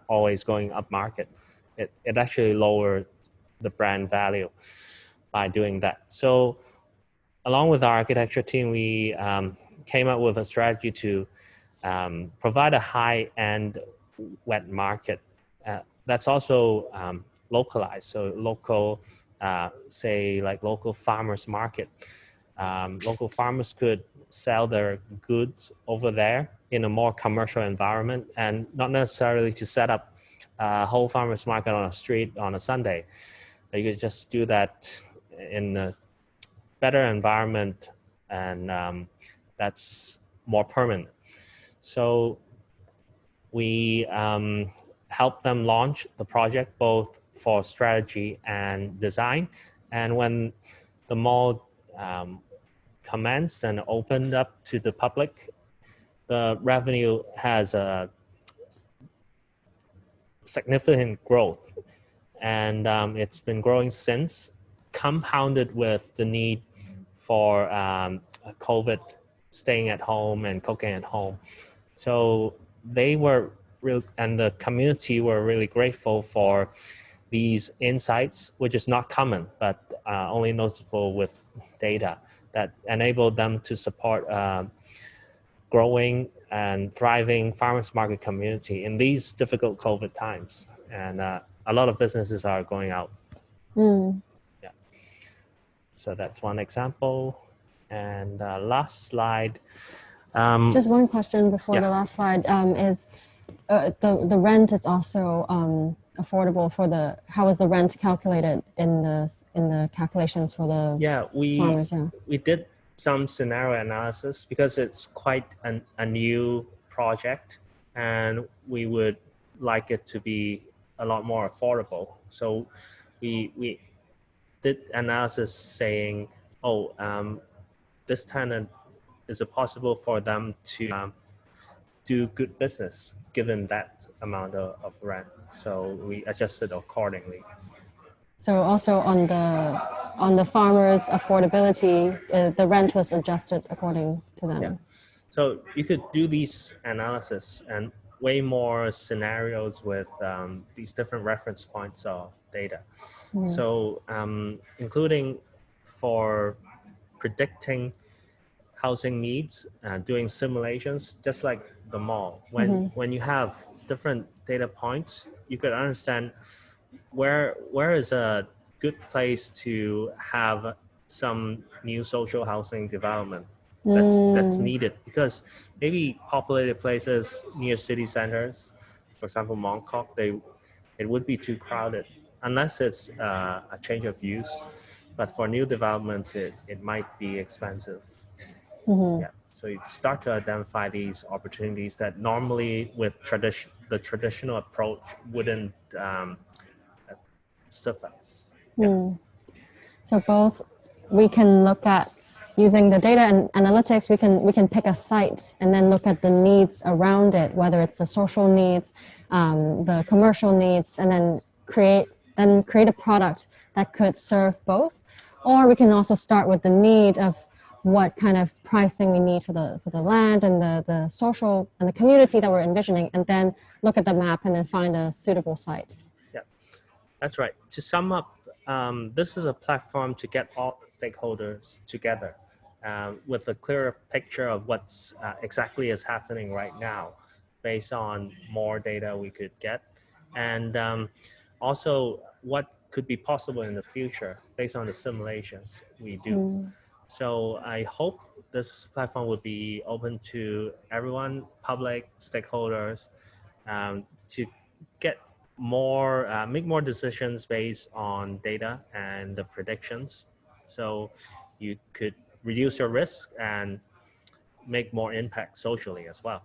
always going up market. It actually lowered the brand value by doing that. So along with our architecture team, we came up with a strategy to provide a high-end wet market that's also localized. So local, say like local farmers market. Local farmers could sell their goods over there in a more commercial environment, and not necessarily to set up a whole farmers market on a street on a Sunday. You could just do that in a better environment, and that's more permanent. So we help them launch the project both for strategy and design. And when the mall commenced and opened up to the public, the revenue has a significant growth, and it's been growing since, compounded with the need for COVID, staying at home and cooking at home. So they were real, and the community were really grateful for these insights, which is not common, but only noticeable with data that enabled them to support growing and thriving farmers market community in these difficult COVID times. And a lot of businesses are going out. Yeah. So that's one example. And last slide.
Just one question before
yeah.
the last slide is the rent is also affordable for the, how is the rent calculated in the calculations for the farmers? Yeah,
we did some scenario analysis because it's quite a new project, and we would like it to be a lot more affordable. So we did analysis saying, this tenant, is it possible for them to do good business given that amount of rent? So we adjusted accordingly.
so also on the farmers' affordability, the rent was adjusted according to them.
Yeah. So you could do these analysis and way more scenarios with these different reference points of data. So including for predicting housing needs, doing simulations, just like the mall. When you have different data points, you could understand where is a good place to have some new social housing development that's needed, because maybe populated places near city centers, for example Mongkok, it would be too crowded unless it's a change of use. But for new developments, it might be expensive. Yeah. So you start to identify these opportunities that normally with the traditional approach wouldn't suffice. Yeah.
So both, we can look at using the data and analytics, we can pick a site and then look at the needs around it, whether it's the social needs, the commercial needs, and then create a product that could serve both. Or we can also start with the need of what kind of pricing we need for the land and the social and the community that we're envisioning, and then look at the map and then find a suitable site.
Yeah, that's right. To sum up, this is a platform to get all the stakeholders together with a clearer picture of what's exactly is happening right now based on more data we could get, and also what could be possible in the future based on the simulations we do. So I hope this platform will be open to everyone, public, stakeholders, to get more, make more decisions based on data and the predictions. So you could reduce your risk and make more impact socially as well.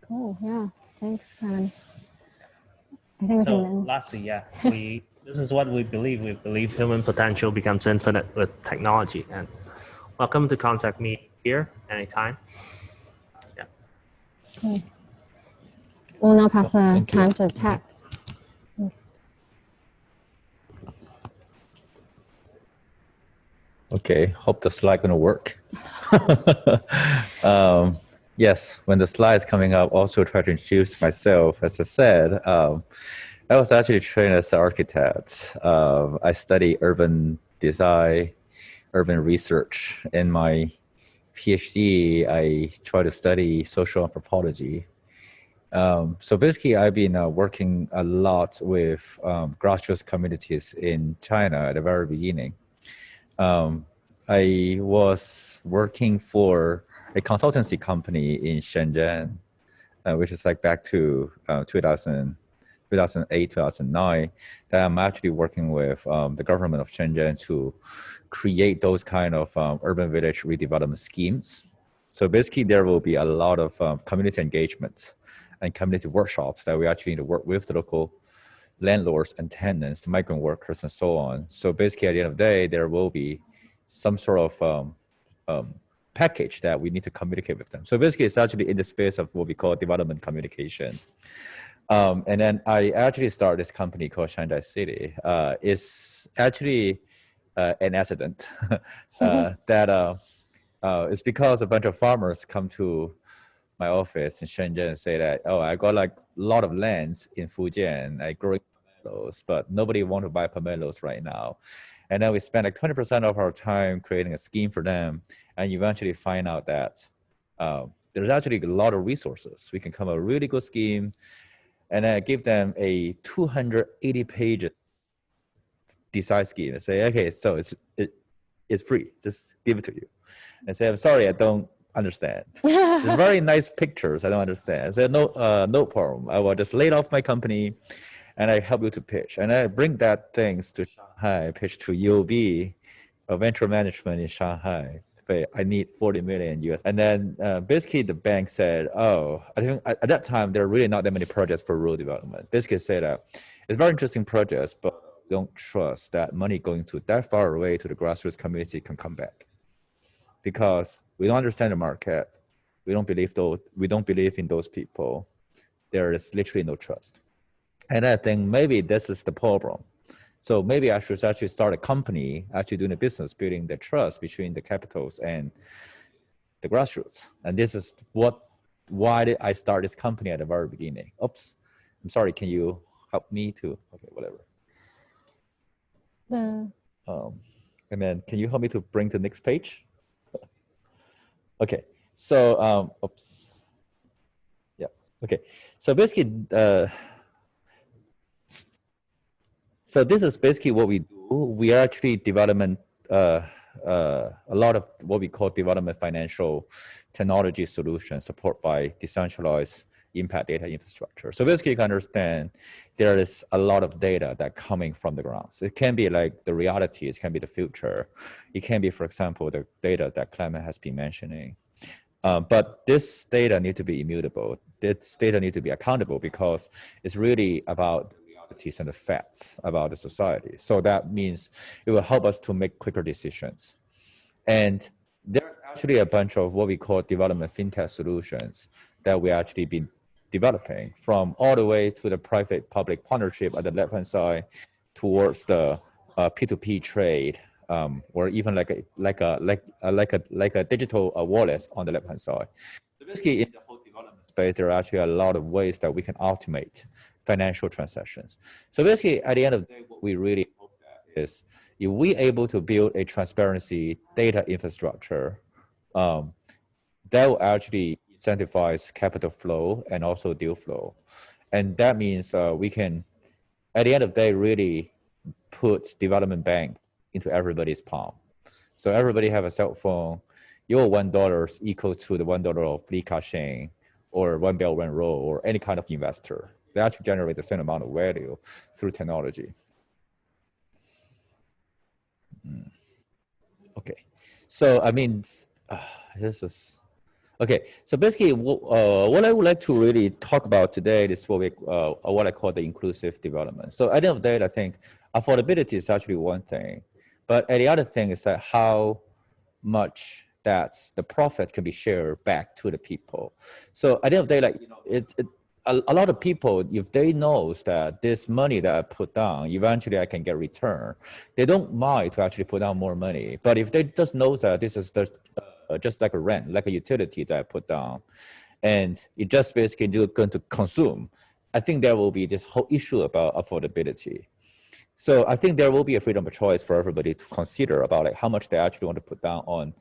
Cool, yeah, thanks, Clement. I think
so
we can
lastly, yeah, this is what we believe. We believe human potential becomes infinite with technology. And welcome to contact me here anytime. Yeah.
Cool. We'll now pass the time to Tat.
Okay, hope the slide gonna work. Yes, when the slide's coming up, also try to introduce myself. As I said, I was actually trained as an architect. I study urban design, urban research. In my PhD, I try to study social anthropology. So basically, I've been working a lot with grassroots communities in China at the very beginning. I was working for a consultancy company in Shanzhai, which is like back to 2000, 2008, 2009, that I'm actually working with the government of Shenzhen to create those kind of urban village redevelopment schemes. So basically, there will be a lot of community engagement and community workshops that we actually need to work with the local landlords and tenants, the migrant workers, and so on. So basically, at the end of the day, there will be some sort of package that we need to communicate with them. So basically, it's actually in the space of what we call development communication. And then I actually started this company called Shanzhai City. It's actually an accident that it's because a bunch of farmers come to my office in Shenzhen and say that, oh, I got like a lot of lands in Fujian, I grow pomelos, but nobody want to buy pomelos right now. And then we spend like 20% of our time creating a scheme for them, and you eventually find out that there's actually a lot of resources. We can come up with a really good scheme, and then give them a 280-page design scheme and say, okay, so it's free, just give it to you. And say, I'm sorry, I don't understand. There's very nice pictures, I don't understand. I said, no problem. I will just lay off my company and I help you to pitch. And I bring that things to Shanghai, pitch to UOB, venture management in Shanghai. I need 40 million US. And then basically the bank said, oh, I think at that time, there are really not that many projects for rural development. Basically said that it's very interesting projects, but don't trust that money going to that far away to the grassroots community can come back. Because we don't understand the market. We don't believe in those people. There is literally no trust. And I think maybe this is the problem. So maybe I should actually start a company, actually doing a business, building the trust between the capitals and the grassroots. And this is why did I start this company at the very beginning? Oops, I'm sorry, can you help me to, okay, whatever. And then can you help me to bring to the next page? Okay, so, oops. Yeah, okay. So basically, so this is basically what we do. We are actually development, a lot of what we call development financial technology solutions supported by decentralized impact data infrastructure. So basically you can understand there is a lot of data that coming from the ground. So it can be like the reality, it can be the future. It can be, for example, the data that Clement has been mentioning. But this data need to be immutable. This data need to be accountable because it's really about and the facts about the society. So that means it will help us to make quicker decisions. And there's actually a bunch of what we call development fintech solutions that we actually been developing, from all the way to the private-public partnership at the left-hand side towards the P2P trade, or even like a digital wallet on the left-hand side. So basically, in the whole development space, there are actually a lot of ways that we can automate financial transactions. So basically, at the end of the day, what we really hope at is if we able to build a transparency data infrastructure, that will actually incentivize capital flow and also deal flow. And that means we can, at the end of the day, really put development bank into everybody's palm. So everybody have a cell phone. Your $1 equal to the $1 of free caching or one belt, one roll, or any kind of investor. They actually generate the same amount of value through technology. Okay, so I mean, this is, okay. So basically, what I would like to really talk about today is what I call the inclusive development. So at the end of the day, I think affordability is actually one thing, but the other thing is that how much that the profit can be shared back to the people. So at the end of the day, like, you know, a lot of people, if they knows that this money that I put down, eventually I can get return, they don't mind to actually put down more money. But if they just know that this is just like a rent, like a utility that I put down, and it just basically going to consume, I think there will be this whole issue about affordability. So I think there will be a freedom of choice for everybody to consider about like how much they actually want to put down on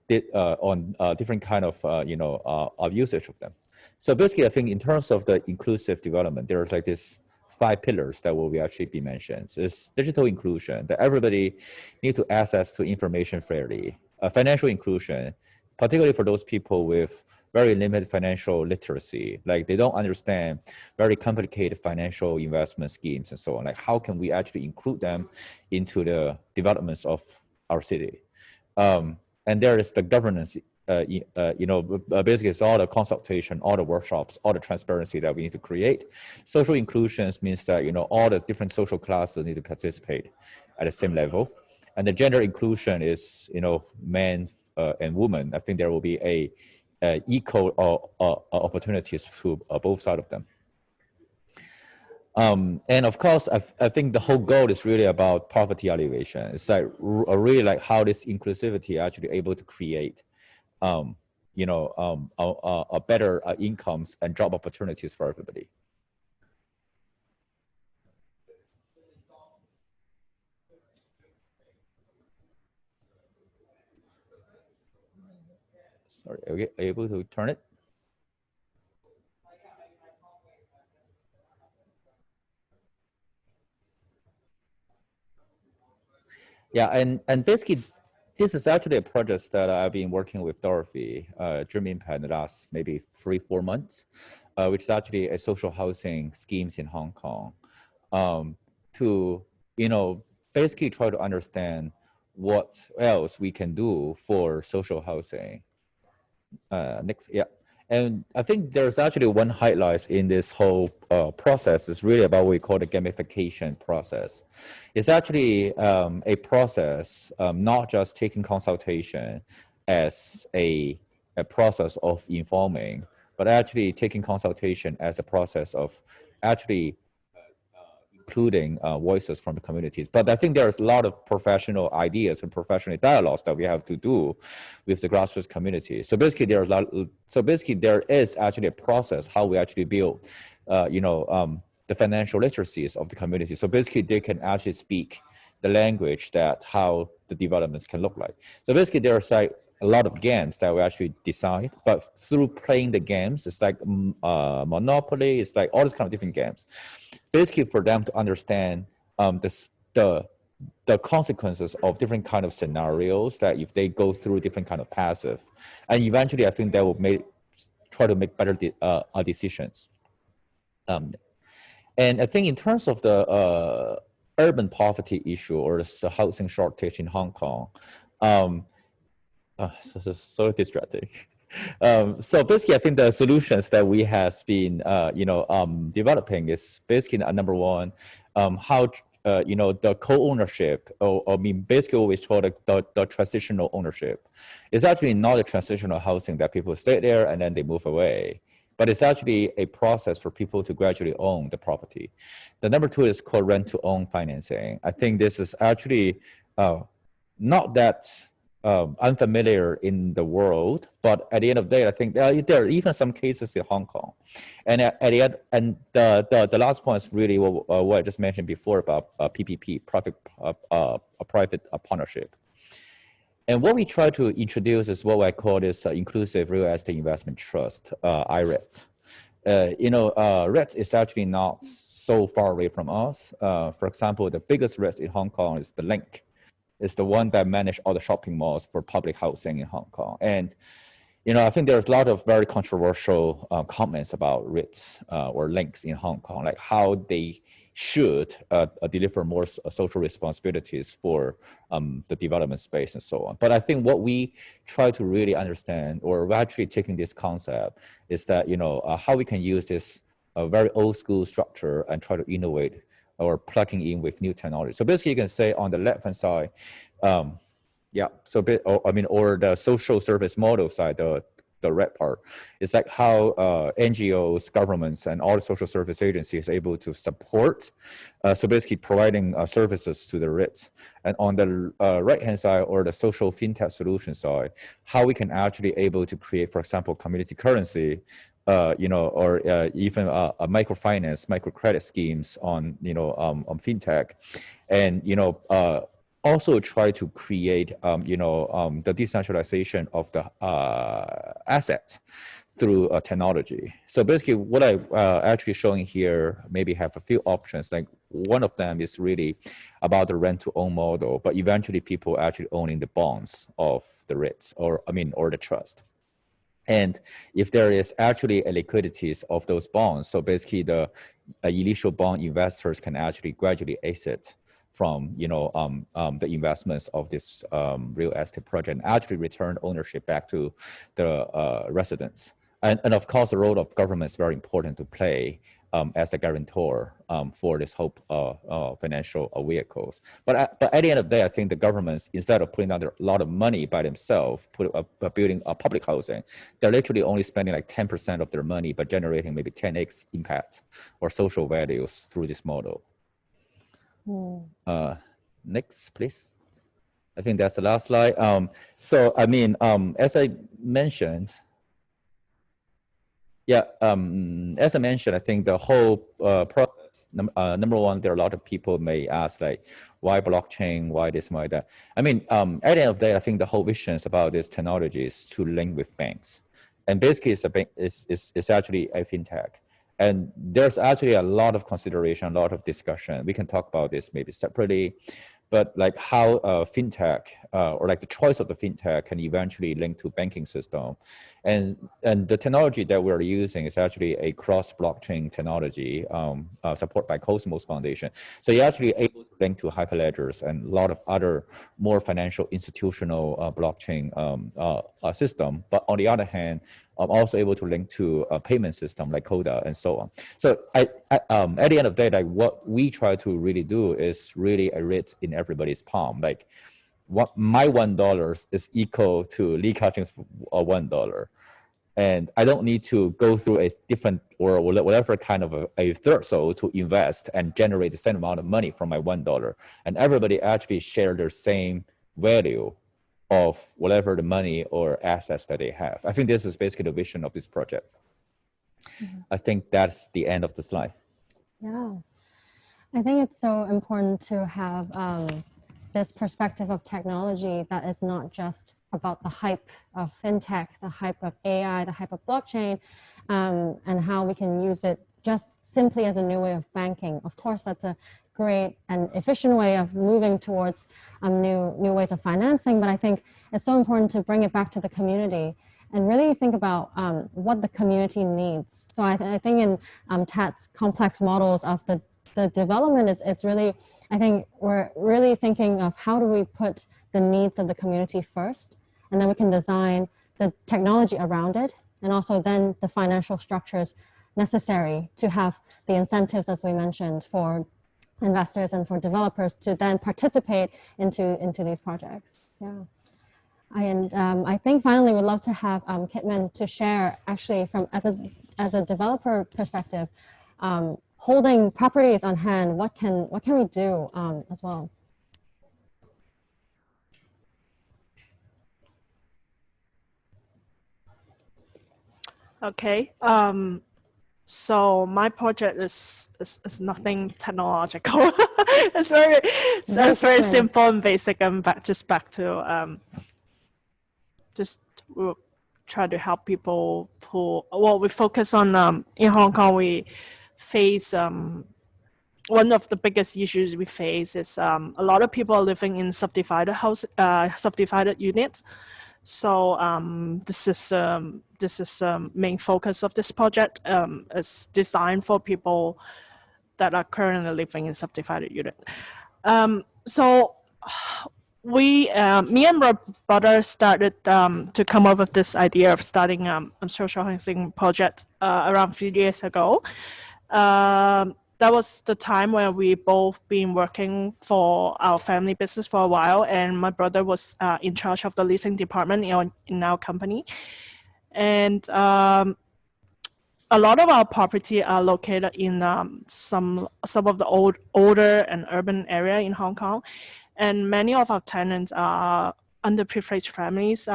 different kind of usage of them. So basically, I think in terms of the inclusive development, there's like this 5 pillars that will actually be mentioned. So it's digital inclusion, that everybody need to access to information fairly, financial inclusion, particularly for those people with very limited financial literacy. Like they don't understand very complicated financial investment schemes and so on. Like how can we actually include them into the developments of our city? And there is the governance, basically it's all the consultation, all the workshops, all the transparency that we need to create. Social inclusion means that, all the different social classes need to participate at the same level. And the gender inclusion is, men and women. I think there will be a equal opportunities to both sides of them. And of course, I think the whole goal is really about poverty alleviation. It's like really like how this inclusivity actually able to create, a better incomes and job opportunities for everybody. Sorry, are we able to turn it? Yeah, and basically, this is actually a project that I've been working with Dorothy, Dream Impact in the last maybe 3-4 months, which is actually a social housing schemes in Hong Kong, to basically try to understand what else we can do for social housing. Next, yeah. And I think there's actually one highlight in this whole process is really about what we call the gamification process. It's actually a process, not just taking consultation as a process of informing, but actually taking consultation as a process of actually including voices from the communities. But I think there's a lot of professional ideas and professional dialogues that we have to do with the grassroots community. So basically, there is actually a process how we actually build, the financial literacies of the community. So basically, they can actually speak the language that how the developments can look like. So basically, there's like a lot of games that we actually decide, but through playing the games, it's like Monopoly, it's like all these kind of different games. Basically, for them to understand the consequences of different kind of scenarios that if they go through different kind of passive, and eventually, I think that will try to make better decisions. And I think in terms of the urban poverty issue or the housing shortage in Hong Kong, so distracting. So basically, I think the solutions that we have been, developing is basically number one, how the co-ownership, or I mean, basically what we call the transitional ownership. It's actually not a transitional housing that people stay there and then they move away, but it's actually a process for people to gradually own the property. The number two is called rent-to-own financing. I think this is actually not that unfamiliar in the world, but at the end of the day, I think there are even some cases in Hong Kong. And at the end, and the last point is really what I just mentioned before about PPP, private partnership. And what we try to introduce is what I call this inclusive real estate investment trust, IRET. RET is actually not so far away from us. For example, the biggest RET in Hong Kong is the Link. It's the one that manages all the shopping malls for public housing in Hong Kong. And, I think there's a lot of very controversial comments about REITs or links in Hong Kong, like how they should deliver more social responsibilities for the development space and so on. But I think what we try to really understand, or we're actually taking this concept, is that, how we can use this very old school structure and try to innovate or plugging in with new technology. So basically you can say on the left-hand side, or the social service model side, the red part, is like how NGOs, governments, and all the social service agencies are able to support, so basically providing services to the REITs. And on the right-hand side, or the social fintech solution side, how we can actually able to create, for example, community currency, or even a microfinance, microcredit schemes on fintech, and also try to create the decentralization of the assets through technology. So basically, what I actually showing here maybe have a few options. Like one of them is really about the rent-to-own model, but eventually people actually owning the bonds of the REITs or the trust. And if there is actually a liquidities of those bonds, so basically the initial bond investors can actually gradually exit from the investments of this real estate project and actually return ownership back to the residents. And of course, the role of government is very important to play as a guarantor for this whole financial vehicles. But at the end of the day, I think the governments, instead of putting out a lot of money by themselves, building a public housing, they're literally only spending like 10% of their money, but generating maybe 10x impact or social values through this model. Next, please. I think that's the last slide. So, I mean, as I mentioned, as I mentioned, I think the whole process, number one, there are a lot of people may ask like, why blockchain, why this, why that? I mean, at the end of the day, I think the whole vision is about this technology is to link with banks. And basically it's actually a fintech. And there's actually a lot of consideration, a lot of discussion. We can talk about this maybe separately, but like how fintech or like the choice of the fintech can eventually link to banking system. And the technology that we're using is actually a cross-blockchain technology supported by Cosmos Foundation. So you're actually able to link to hyperledgers and a lot of other more financial institutional blockchain system. But on the other hand, I'm also able to link to a payment system like Coda and so on. So at the end of the day, like what we try to really do is really a writ in everybody's palm. Like what my $1 is equal to Li Ka-ching's $1. And I don't need to go through a different or whatever kind of a threshold to invest and generate the same amount of money from my $1. And everybody actually share their same value of whatever the money or assets that they have. I think this is basically the vision of this project. I think that's the end of the slide.
Yeah, I think it's so important to have this perspective of technology that is not just about the hype of fintech, the hype of AI, the hype of blockchain, and how we can use it just simply as a new way of banking. Of course, that's a great and efficient way of moving towards new ways of financing, but I think it's so important to bring it back to the community and really think about what the community needs. So I think in Tat's complex models of the development, it's really, I think we're really thinking of how do we put the needs of the community first, and then we can design the technology around it, and also then the financial structures necessary to have the incentives, as we mentioned, for investors and for developers to then participate into these projects. Yeah. And I think finally we'd love to have Kitman to share actually from as a developer perspective, holding properties on hand, what can we do as well?
Okay. So my project is nothing technological. It's very simple and basic, and back to we'll try to help people who, well, we focus on in Hong Kong we face one of the biggest issues we face is a lot of people are living in subdivided units. So this is main focus of this project. Is designed for people that are currently living in subdivided unit. So me and my brother started to come up with this idea of starting a social housing project around 3 years ago. That was the time when we both been working for our family business for a while, and my brother was in charge of the leasing department in our company. And a lot of our property are located in some of the older and urban area in Hong Kong, and many of our tenants are underprivileged families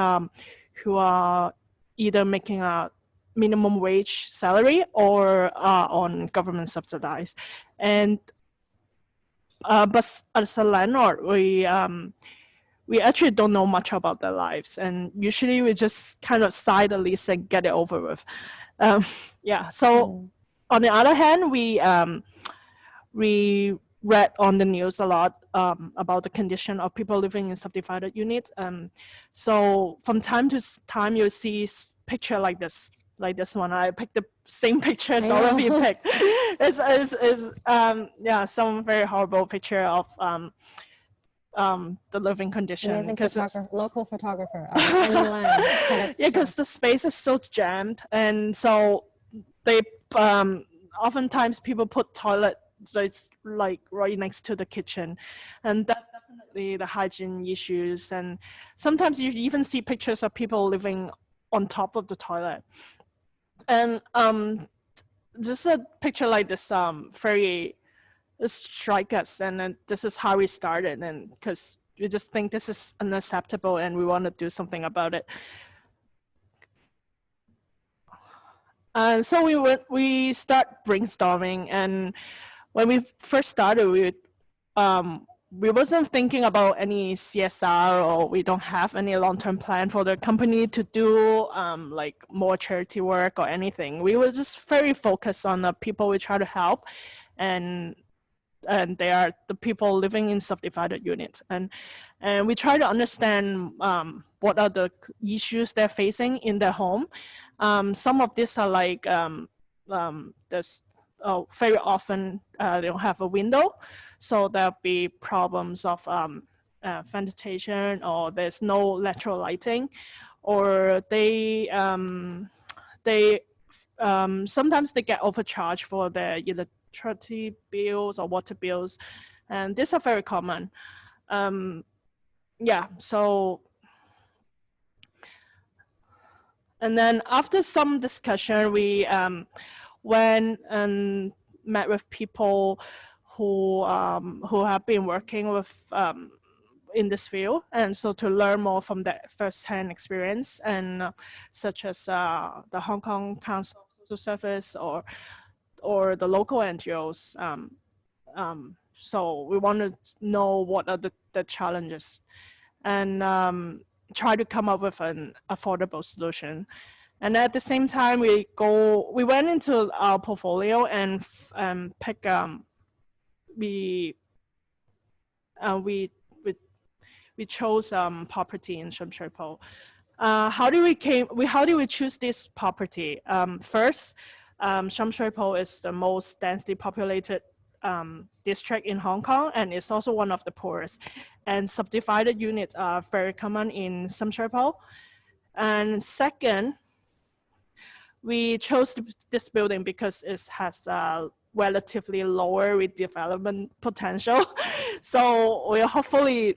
who are either making a minimum wage salary or on government subsidized. And but as a landlord, we actually don't know much about their lives, and usually we just kind of sign the lease and get it over with. Yeah. So on the other hand, we read on the news a lot about the condition of people living in subdivided units. So from time to time, you see picture like this one. I picked the same picture Dorothy picked. Yeah, some very horrible picture of the living condition.
Amazing photographer, local photographer. Yeah,
because the space is so jammed, and so they oftentimes people put toilet, so it's like right next to the kitchen, and that definitely the hygiene issues. And sometimes you even see pictures of people living on top of the toilet. And just a picture like this very strike us, and then this is how we started, and because we just think this is unacceptable and we want to do something about it. And so we start brainstorming, and when we first started, we wasn't thinking about any CSR, or we don't have any long-term plan for the company to do like more charity work or anything. We were just very focused on the people we try to help, and they are the people living in subdivided units, and we try to understand what are the issues they're facing in their home. Some of these are like this. Very often they don't have a window, so there'll be problems of ventilation, or there's no lateral lighting, or they sometimes they get overcharged for their electricity bills or water bills, and these are very common. Yeah, so, and then after some discussion, we went and met with people who have been working with in this field, and so to learn more from their first-hand experience, and such as the Hong Kong Council of Social Service or the local NGOs. So we want to know what are the challenges, and try to come up with an affordable solution. And at the same time, we went into our portfolio and pick we chose property in Shanzhai. How do we choose this property? First, Shanzhai is the most densely populated district in Hong Kong, and it's also one of the poorest. And subdivided units are very common in Shanzhai. And second, we chose this building because it has a relatively lower redevelopment potential. So we hopefully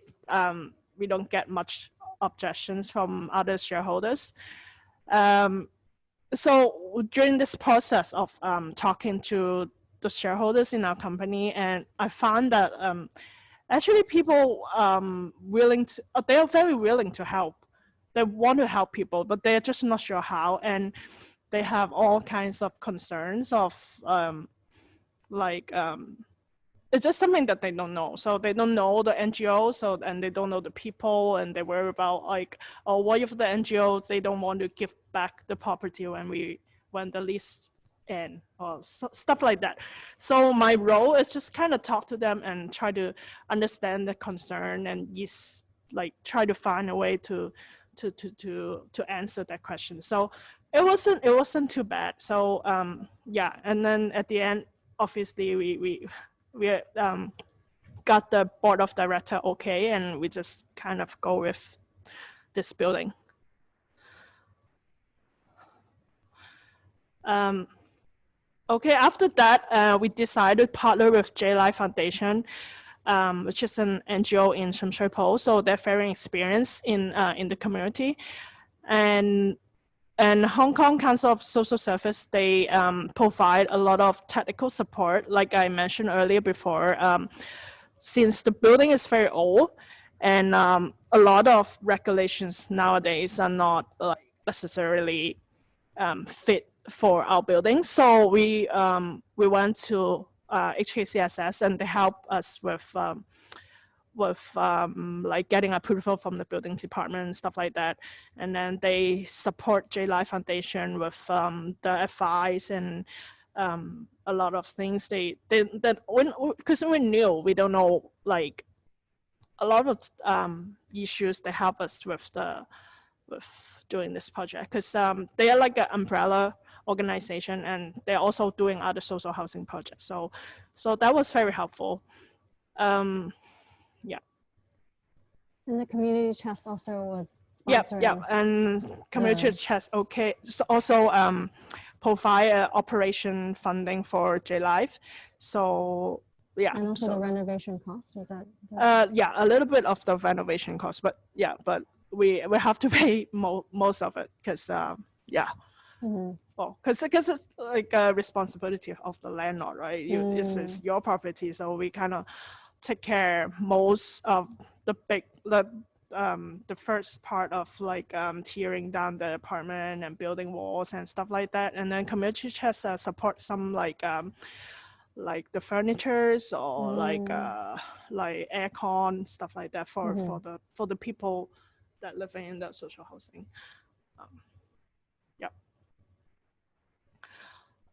we don't get much objections from other shareholders. So during this process of talking to the shareholders in our company, and I found that actually people they are very willing to help. They want to help people, but they're just not sure how, and they have all kinds of concerns of it's just something that they don't know. So they don't know the NGO, and they don't know the people, and they worry about like, oh, what if the NGOs, they don't want to give back the property when the lease end, or stuff like that. So my role is just kind of talk to them and try to understand the concern, and try to find a way to answer that question. So it wasn't too bad. So yeah, and then at the end, obviously we got the board of director okay, and we just kind of go with this building. Okay, after that, we decided to partner with J-Life Foundation, which is an NGO in Shanzhai. So they're very experienced in the community, and Hong Kong Council of Social Service, they provide a lot of technical support, like I mentioned earlier before. Since the building is very old, and a lot of regulations nowadays are not necessarily fit for our building. So we went to HKCSS, and they help us with like getting approval from the building department and stuff like that. And then they support J-Life Foundation with the advice and a lot of things because we knew we don't know like a lot of issues that help us with doing this project, because they are like an umbrella organization and they're also doing other social housing projects. So that was very helpful. Yeah.
And the community chest also was
Yeah,
sponsoring.
yeah, and community chest also provide operation funding for JLife. So yeah.
And also
so,
the renovation cost, was that?
yeah, a little bit of the renovation cost, but yeah, but we have to pay most of it because yeah.
Mm-hmm.
Well, because it's like a responsibility of the landlord, right? It's your property, so we kind of take care most of the first part of like tearing down the apartment and building walls and stuff like that, and then community chest support some like the furnitures or like aircon, stuff like that for the people that live in the social housing. Yeah.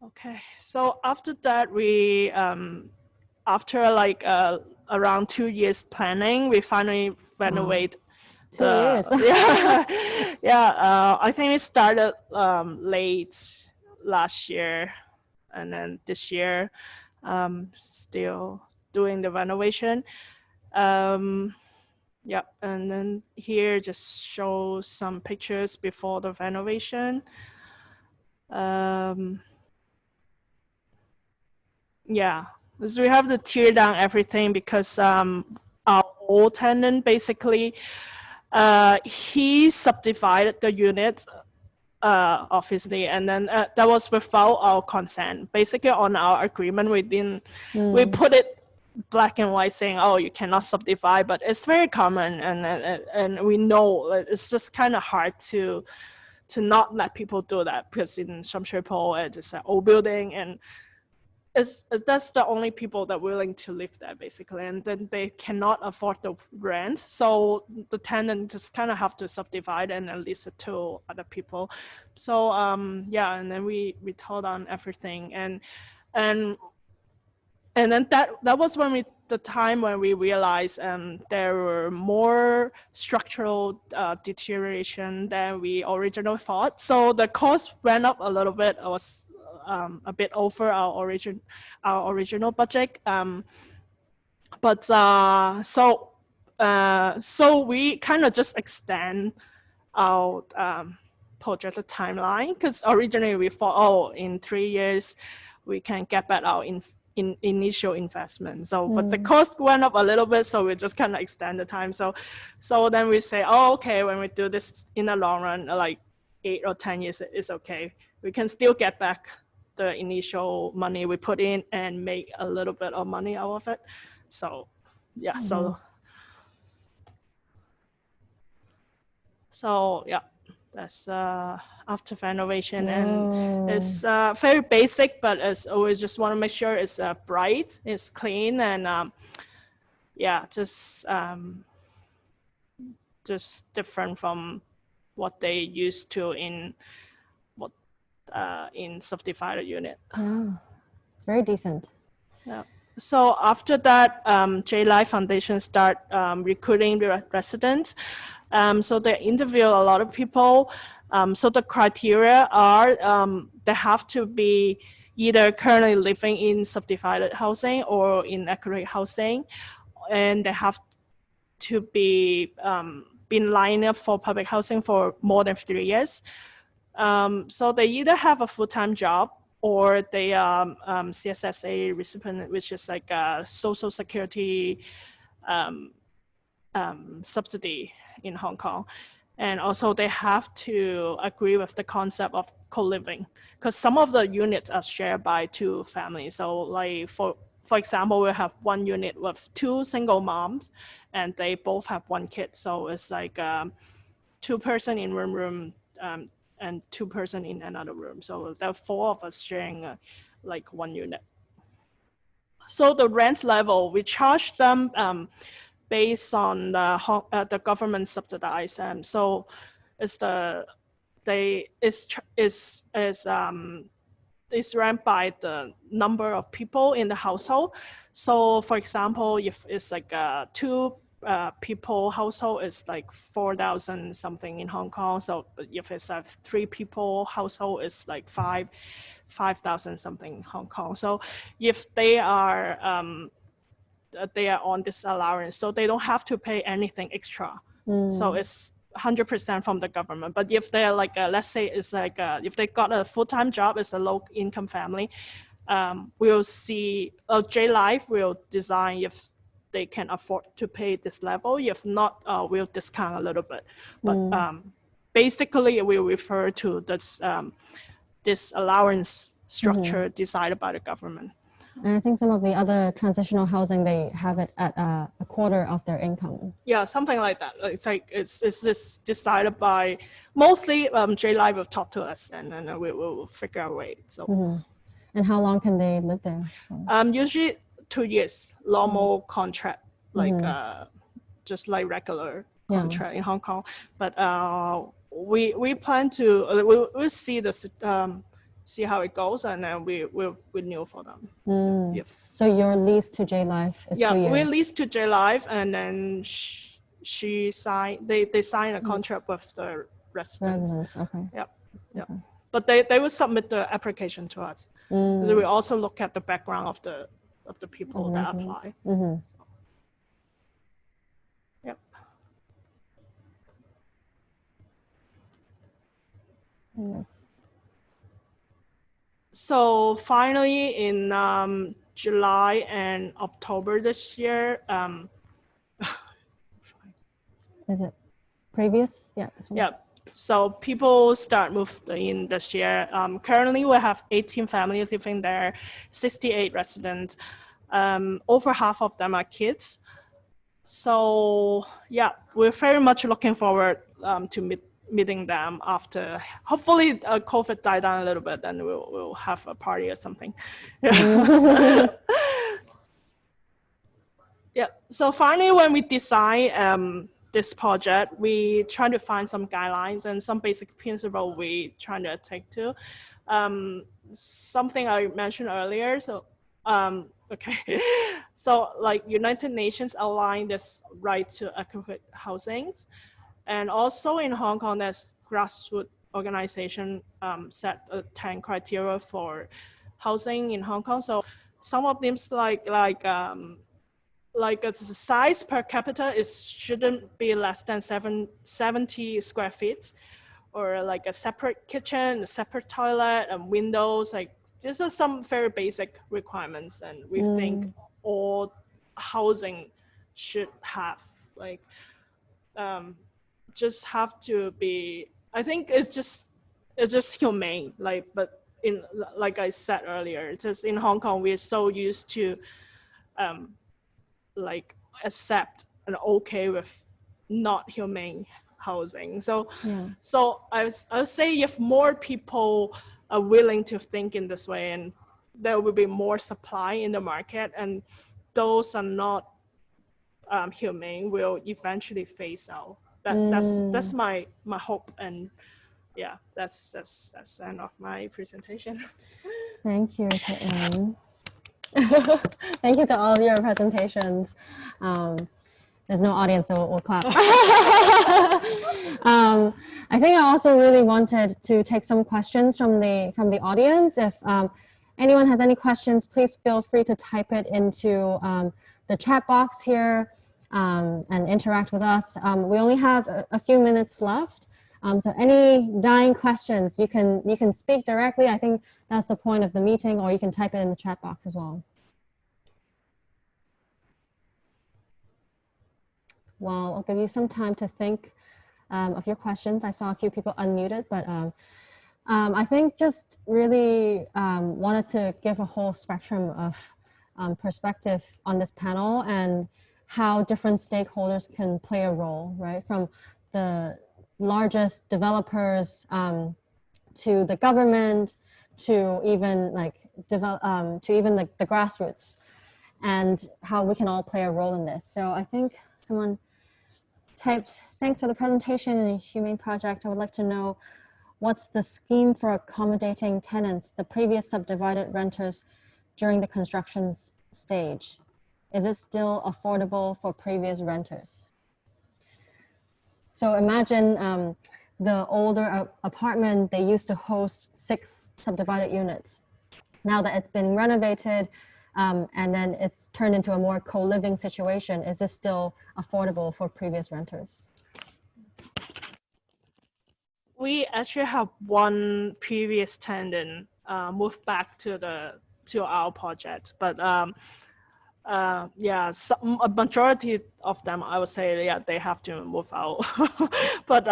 Okay, so after that we after like around 2 years planning, we finally renovate.
2 years.
Yeah, yeah. I think it started late last year, and then this year, still doing the renovation. Yeah, and then here just show some pictures before the renovation. Yeah, so we have to tear down everything because our old tenant basically he subdivided the unit obviously, and then that was without our consent. Basically on our agreement we put it black and white saying, oh, you cannot subdivide, but it's very common, and we know it's just kind of hard to not let people do that, because in Shanzhai it's an old building, and that's the only people that are willing to live there basically, and then they cannot afford the rent, so the tenant just kind of have to subdivide and then lease it to other people. So yeah, and then we tore down everything, and then that was the time when we realized there were more structural deterioration than we originally thought. So the cost went up a little bit. It was a bit over our original budget. But so we kind of just extend our projected timeline, because originally we thought, oh, in 3 years we can get back our initial investment. So but the cost went up a little bit, so we just kind of extend the time. So then we say, oh, okay, when we do this in the long run, like 8 or 10 years, it's okay. We can still get back the initial money we put in and make a little bit of money out of it. So yeah, so yeah, that's after renovation. And it's very basic, but as always, just want to make sure it's bright, it's clean, and yeah, just different from what they used to in subdivided unit.
Yeah, it's very decent.
Yeah. So after that, JLife Foundation start recruiting the residents. So they interview a lot of people. So the criteria are they have to be either currently living in subdivided housing or in accurate housing, and they have to be been lined up for public housing for more than 3 years. So they either have a full-time job or they are CSSA recipient, which is like a social security subsidy in Hong Kong. And also they have to agree with the concept of co-living, because some of the units are shared by 2 families. So like for example, we have 1 unit with 2 single moms and they both have 1 kid. So it's like 2 person in one room and 2 person in another room. So there are 4 of us sharing like 1 unit. So the rent level, we charge them based on the government subsidized. So it's it's ranked by the number of people in the household. So for example, if it's like two people household, is like 4,000 something in Hong Kong. So if it's a 3 people household, it's like 5,000 something in Hong Kong. So if they are on this allowance, so they don't have to pay anything extra. So it's 100% from the government. But if they're like, let's say it's like, if they got a full-time job as a low income family, we'll see, J-Life will design if they can afford to pay this level. If not, we'll discount a little bit. But basically, we refer to this, this allowance structure decided by the government.
And I think some of the other transitional housing, they have it at a quarter of their income.
Yeah, something like that. It's like it's just decided by mostly J-Live will talk to us, and then we will figure out a way. So.
And how long can they live there?
Usually 2 years, normal contract, like just like regular contract in Hong Kong. But we plan to we'll see this. See how it goes, and then we will renew for them.
So your lease to J-Life is 2 years?
Yeah, we lease to J-Life, and then she signed. They sign a contract with the residents.
Okay.
Yeah. Okay. But they will submit the application to us. We also look at the background of the people that apply. So, yep. So finally, in July and October this year,
is it previous? Yeah.
Yeah. So people start moving in this year. Currently, we have 18 families living there, 68 residents. Over half of them are kids. So yeah, we're very much looking forward to meeting them after, hopefully COVID died down a little bit, and we'll have a party or something. Yeah, so finally when we design this project, we try to find some guidelines and some basic principle we trying to take to. Something I mentioned earlier, so okay. So like United Nations outlined this right to adequate housing. And also in Hong Kong, there's grassroots organization set 10 criteria for housing in Hong Kong. So some of them like the size per capita shouldn't be less than 70 square feet, or like a separate kitchen, a separate toilet, and windows. Like these are some very basic requirements, and we think all housing should have like. Just have to be, I think it's just humane, like, but in, like I said earlier, just in Hong Kong, we're so used to like accept and okay with not humane housing. So so I would say if more people are willing to think in this way, and there will be more supply in the market, and those are not humane will eventually phase out. That's my hope, and yeah, that's the end of my presentation.
Thank you, Kitman. Thank you to all of your presentations. There's no audience, so we'll clap. I think I also really wanted to take some questions from the audience. If anyone has any questions, please feel free to type it into the chat box here. And interact with us. We only have a few minutes left, so any dying questions, you can speak directly. I think that's the point of the meeting, or you can type it in the chat box as well. Well, I'll give you some time to think of your questions. I saw a few people unmuted, but I think just really wanted to give a whole spectrum of perspective on this panel, and how different stakeholders can play a role, right? From the largest developers to the government, to even like the grassroots, and how we can all play a role in this. So I think someone typed, "Thanks for the presentation and Humane Project. I would like to know what's the scheme for accommodating tenants, the previous subdivided renters during the construction stage? Is it still affordable for previous renters? So imagine the older apartment, they used to host 6 subdivided units. Now that it's been renovated and then it's turned into a more co-living situation, is this still affordable for previous renters?
We actually have one previous tenant move back to our project, but yeah, a majority of them, I would say, yeah, they have to move out. But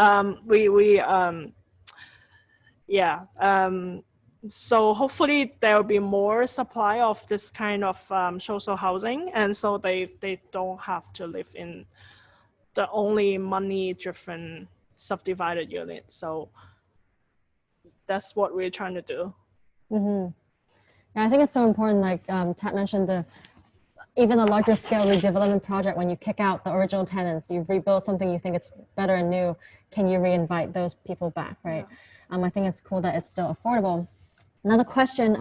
so hopefully there will be more supply of this kind of social housing, and so they don't have to live in the only money-driven subdivided unit. So that's what we're trying to do.
Mm-hmm. Yeah, I think it's so important, like Tat mentioned, even a larger scale redevelopment project, when you kick out the original tenants, you've rebuilt something you think it's better and new, can you reinvite those people back, right? Yeah. I think it's cool that it's still affordable. Another question,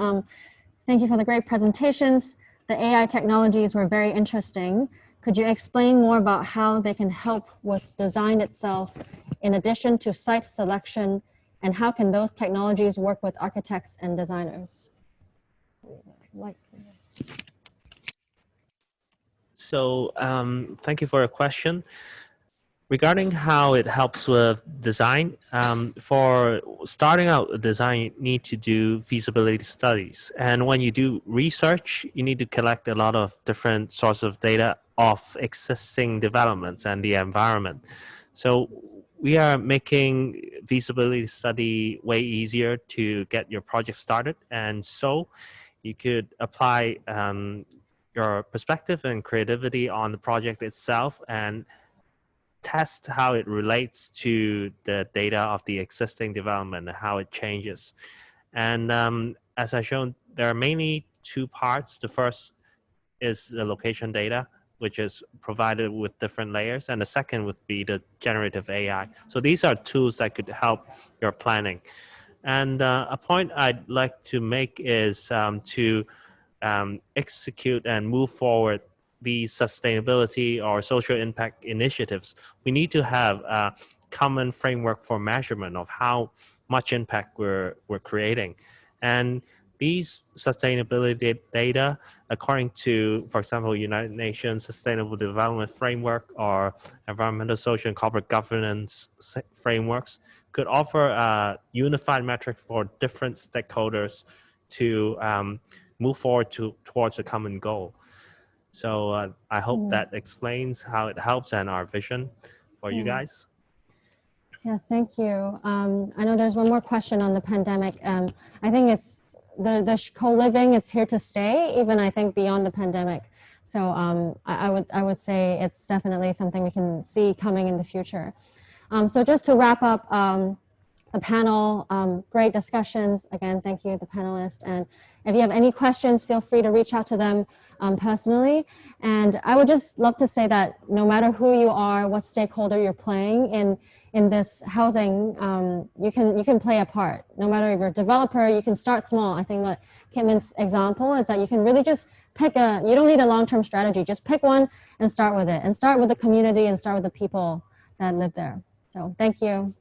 thank you for the great presentations. The AI technologies were very interesting. Could you explain more about how they can help with design itself in addition to site selection, and how can those technologies work with architects and designers?
So thank you for your question. Regarding how it helps with design, for starting out a design, you need to do feasibility studies. And when you do research, you need to collect a lot of different sources of data of existing developments and the environment. So we are making feasibility study way easier to get your project started. And so you could apply your perspective and creativity on the project itself and test how it relates to the data of the existing development and how it changes. And as I shown, there are mainly 2 parts. The first is the location data, which is provided with different layers. And the second would be the generative AI. So these are tools that could help your planning. And a point I'd like to make is to execute and move forward these sustainability or social impact initiatives. We need to have a common framework for measurement of how much impact we're creating. And these sustainability data, according to, for example, United Nations Sustainable Development Framework or environmental, social, and corporate governance frameworks, could offer a unified metric for different stakeholders to move forward towards a common goal. So I hope that explains how it helps and our vision for you guys.
Yeah, thank you. I know there's one more question on the pandemic. I think it's the co-living, it's here to stay, even I think beyond the pandemic. So I would say it's definitely something we can see coming in the future. So just to wrap up the panel, great discussions. Again, thank you, the panelists. And if you have any questions, feel free to reach out to them personally. And I would just love to say that no matter who you are, what stakeholder you're playing in this housing, you can play a part. No matter if you're a developer, you can start small. I think that Kitman's example is that you can really just pick you don't need a long-term strategy, just pick one and start with it. And start with the community and start with the people that live there. So thank you.